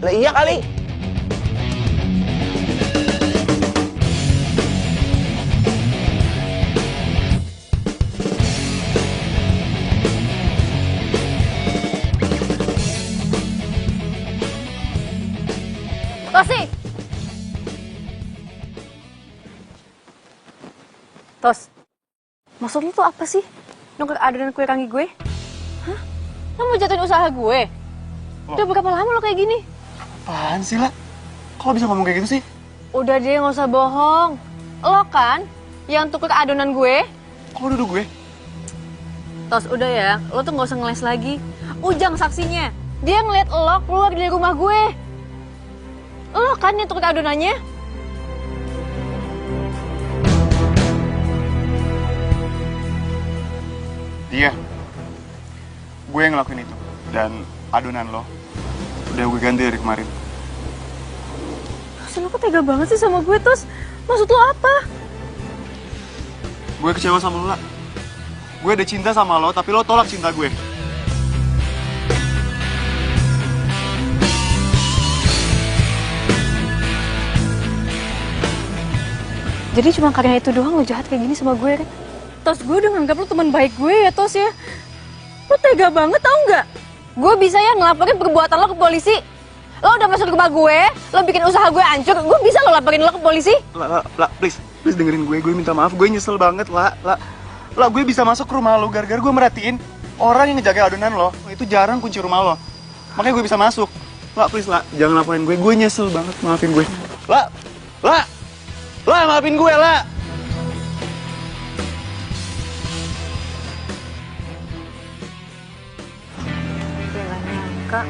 Lah iya kali. Tosi. Tos, maksud lu tuh apa sih? Nongkrong adonan kue rangi gue? Hah? Lo mau jatuhin usaha gue? Udah berapa lama lo kayak gini? Apaan sih, Lah? Kok lo bisa ngomong kayak gitu sih? Udah deh, nggak usah bohong. Lo kan yang tukar adonan gue? Kok duduk gue? Tos, udah ya. Lo tuh nggak usah ngeles lagi. Ujang saksinya. Dia ngeliat lo keluar dari rumah gue. Lo kan yang tukar adonannya? Iya. Gue yang ngelakuin itu. Dan adonan lo udah gue ganti dari kemarin. Lo kok tega banget sih sama gue, Tos? Maksud lo apa? Gue kecewa sama lo, Lah. Gue udah cinta sama lo, tapi lo tolak cinta gue. Jadi cuma karena itu doang lo jahat kayak gini sama gue, kan? Tos, gue udah nganggap lo teman baik gue ya, Tos ya. Lo tega banget, tau nggak? Gue bisa ya ngelaporin perbuatan lo ke polisi. Lo udah masuk rumah gue, lo bikin usaha gue hancur, gue bisa lo laporin lo ke polisi. Lah, please dengerin gue minta maaf, gue nyesel banget, Lah, gue bisa masuk ke rumah lo gara-gara gue merhatiin orang yang ngejaga adonan lo, itu jarang kunci rumah lo. Makanya gue bisa masuk. Lah, please, Lah, jangan laporin gue nyesel banget, maafin gue. Lah, maafin gue, Lah. Gue gak nyangka.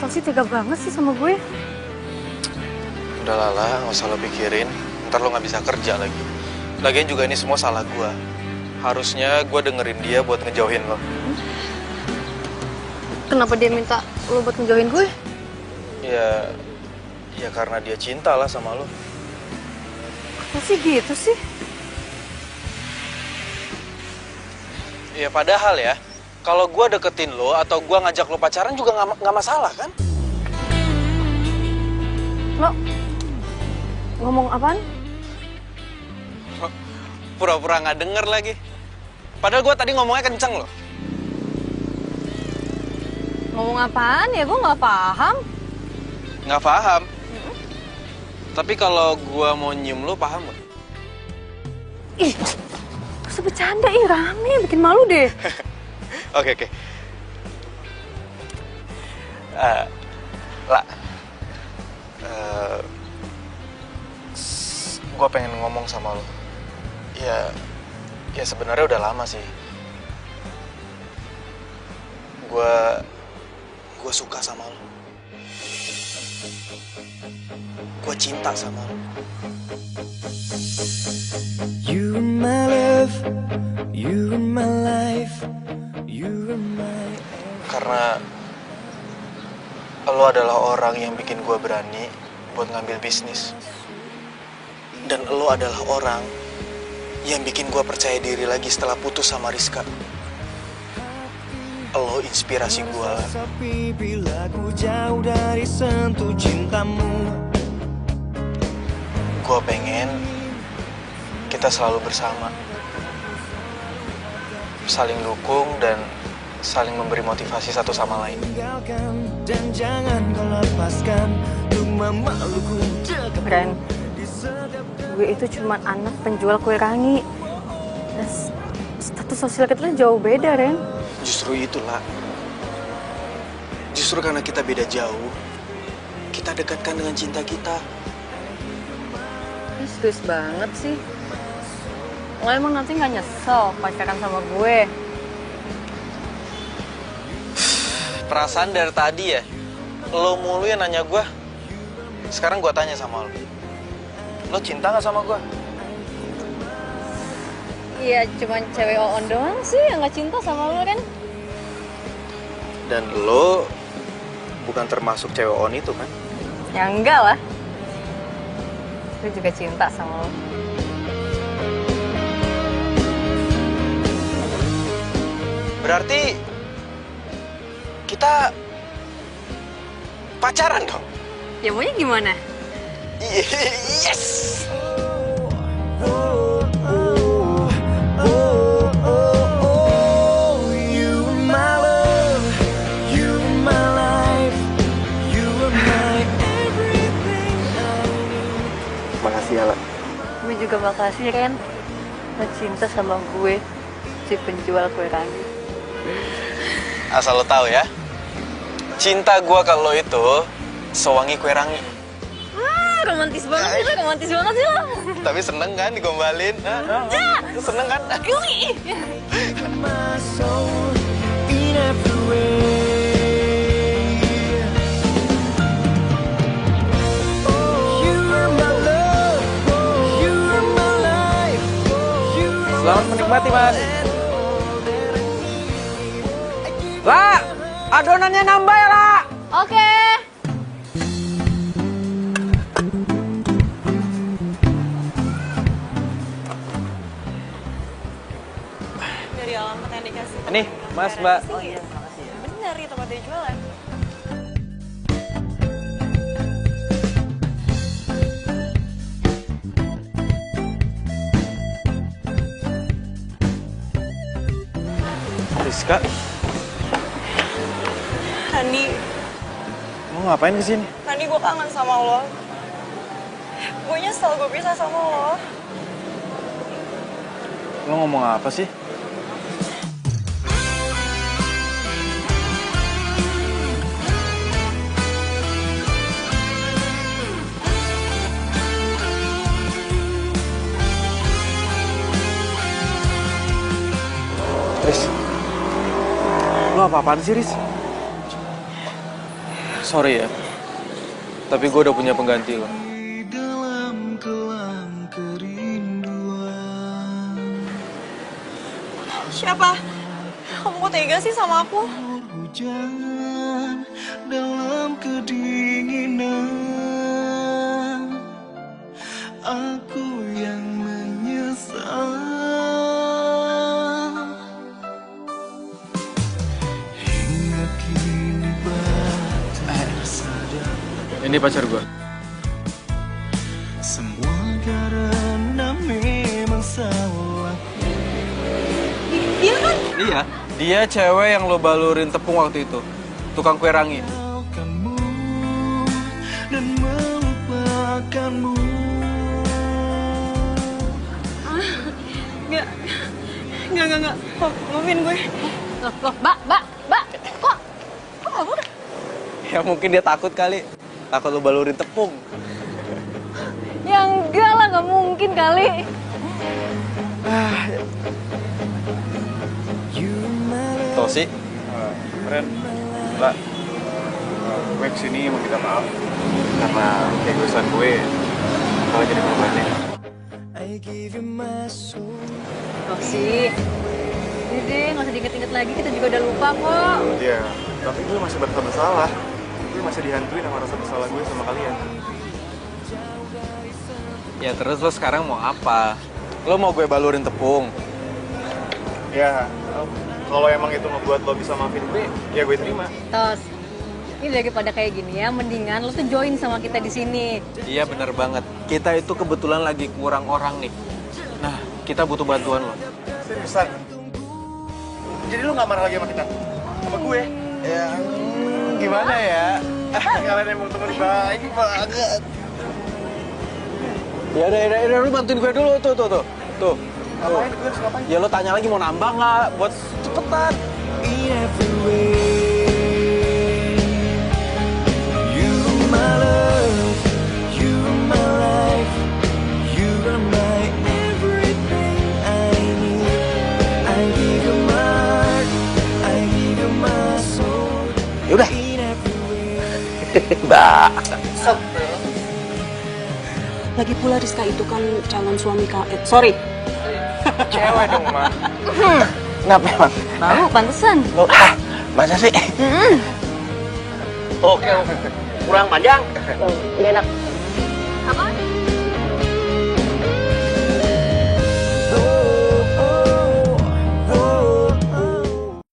Tosi tega banget sih sama gue. Udah Lala, nggak usah lo pikirin. Ntar lo nggak bisa kerja lagi. Lagian juga ini semua salah gue. Harusnya gue dengerin dia buat ngejauhin lo. Kenapa dia minta lo buat ngejauhin gue? Ya karena dia cinta lah sama lo. Masih gitu sih? Ya padahal ya, kalau gue deketin lo atau gue ngajak lo pacaran juga nggak masalah kan? Lo ngomong apaan? Pura-pura nggak denger lagi. Padahal gue tadi ngomongnya kenceng loh. Ngomong apaan ya? Gue nggak paham. Nggak paham? Tapi kalau gue mau nyium lo, paham gak? Ih, terus bercanda, rame, bikin malu deh. Oke. Lah, gue pengen ngomong sama lo. Ya sebenarnya udah lama sih. Gue suka sama lo. Gue cinta sama lo. You are my love, you are my life, you are my... Karena lo adalah orang yang bikin gue berani buat ngambil bisnis. Dan lo adalah orang yang bikin gue percaya diri lagi setelah putus sama Rizka. Lo inspirasi gue lah. Tapi bila ku jauh dari sentuh cintamu, gue pengen kita selalu bersama, saling dukung dan saling memberi motivasi satu sama lain. tinggalkan dan jangan kau lepaskan untuk memelukku dekat. Ren, gue itu cuma anak penjual kue rangi. Dan status sosial kita jauh beda, Ren. Justru itulah. Justru karena kita beda jauh, kita dekatkan dengan cinta kita. Ini serius banget sih. Lo emang nanti gak nyesel pacaran sama gue? Perasaan dari tadi ya, lo mulu yang nanya gue. Sekarang gue tanya sama lo. Lo cinta gak sama gue? Iya, cuma cewek on doang sih yang gak cinta sama lo, Ren. Dan lo bukan termasuk cewek on itu kan? Ya enggak lah. Gue juga cinta sama lo. Berarti kita pacaran dong? Ya maunya gimana? Yes! Makasih ya, La. Gue juga makasih, Ren. Lo cinta sama gue, si penjual kue rangi. Asal lo tahu ya, cinta gue kalau itu sewangi kue rangi. Wah, romantis banget sih lo, romantis banget sih lo. Tapi seneng kan digombalin? Lu seneng kan? Geli. Selamat menikmati, Mas. La, adonannya nambah ya, La. Oke. Dari alamat yang dikasih. Ini, Mas, Mbak. Oh iya, makasih ya. Bener, itu tempat dia jualan. Rizka, Randi, mau ngapain kesini? Randi gue kangen sama lo. Gue nyesel gue pisah sama lo. Lo ngomong apa sih? Riz, lo apa-apaan sih, Riz? Sorry ya, tapi gue udah punya pengganti lo. Dalam kelam kerinduan. Siapa? Kamu kok tega sih sama aku? Hujan dalam kedinginan, aku yang menyesal. Hingga kini baru sadar, Ini pacar gue. semua karena memang salah. Dia kan? Iya. Dia cewek yang lo balurin tepung waktu itu. Tukang kue rangi. Dan melupakanmu. Enggak. Maafin gue. Loh, Mbak. Kok nggak boleh? Ya mungkin dia takut kali. Takut lu balurin tepung. Ya enggak lah, nggak mungkin kali. Tosi. Ren, Mbak, gue kesini mau minta maaf karena keegoisan gue malah jadi korbannya. Tosi, ini deh, nggak usah diinget-inget lagi, kita juga udah lupa kok. Iya, tapi gue masih merasa bersalah. Gue masih dihantui sama rasa bersalah gue sama kalian. Ya terus lo sekarang mau apa? Lo mau gue balurin tepung? Ya, kalau emang itu ngebuat lo bisa maafin gue, ya gue terima. Tos, ini daripada kayak gini ya, mendingan lo tuh join sama kita di sini. Iya bener banget. Kita itu kebetulan lagi kurang orang nih. Nah, kita butuh bantuan lo. Seriusan? Jadi lo gak marah lagi sama kita? Sama gue? Ya, gimana ya? Kalian emang temen baik banget. Ya udah, lu bantuin gue dulu tuh. Ngapain? Gue harus ngapain? Ya lo tanya lagi mau nambah nggak? Buat cepetan. Yaudah. Mbak. Lagi pula Rizka itu kan calon suami sorry. Cewek dong, Ma. Kenapa emang? Tahu, pantesan. Lo, masa sih? Oke. Kurang panjang. Gak enak.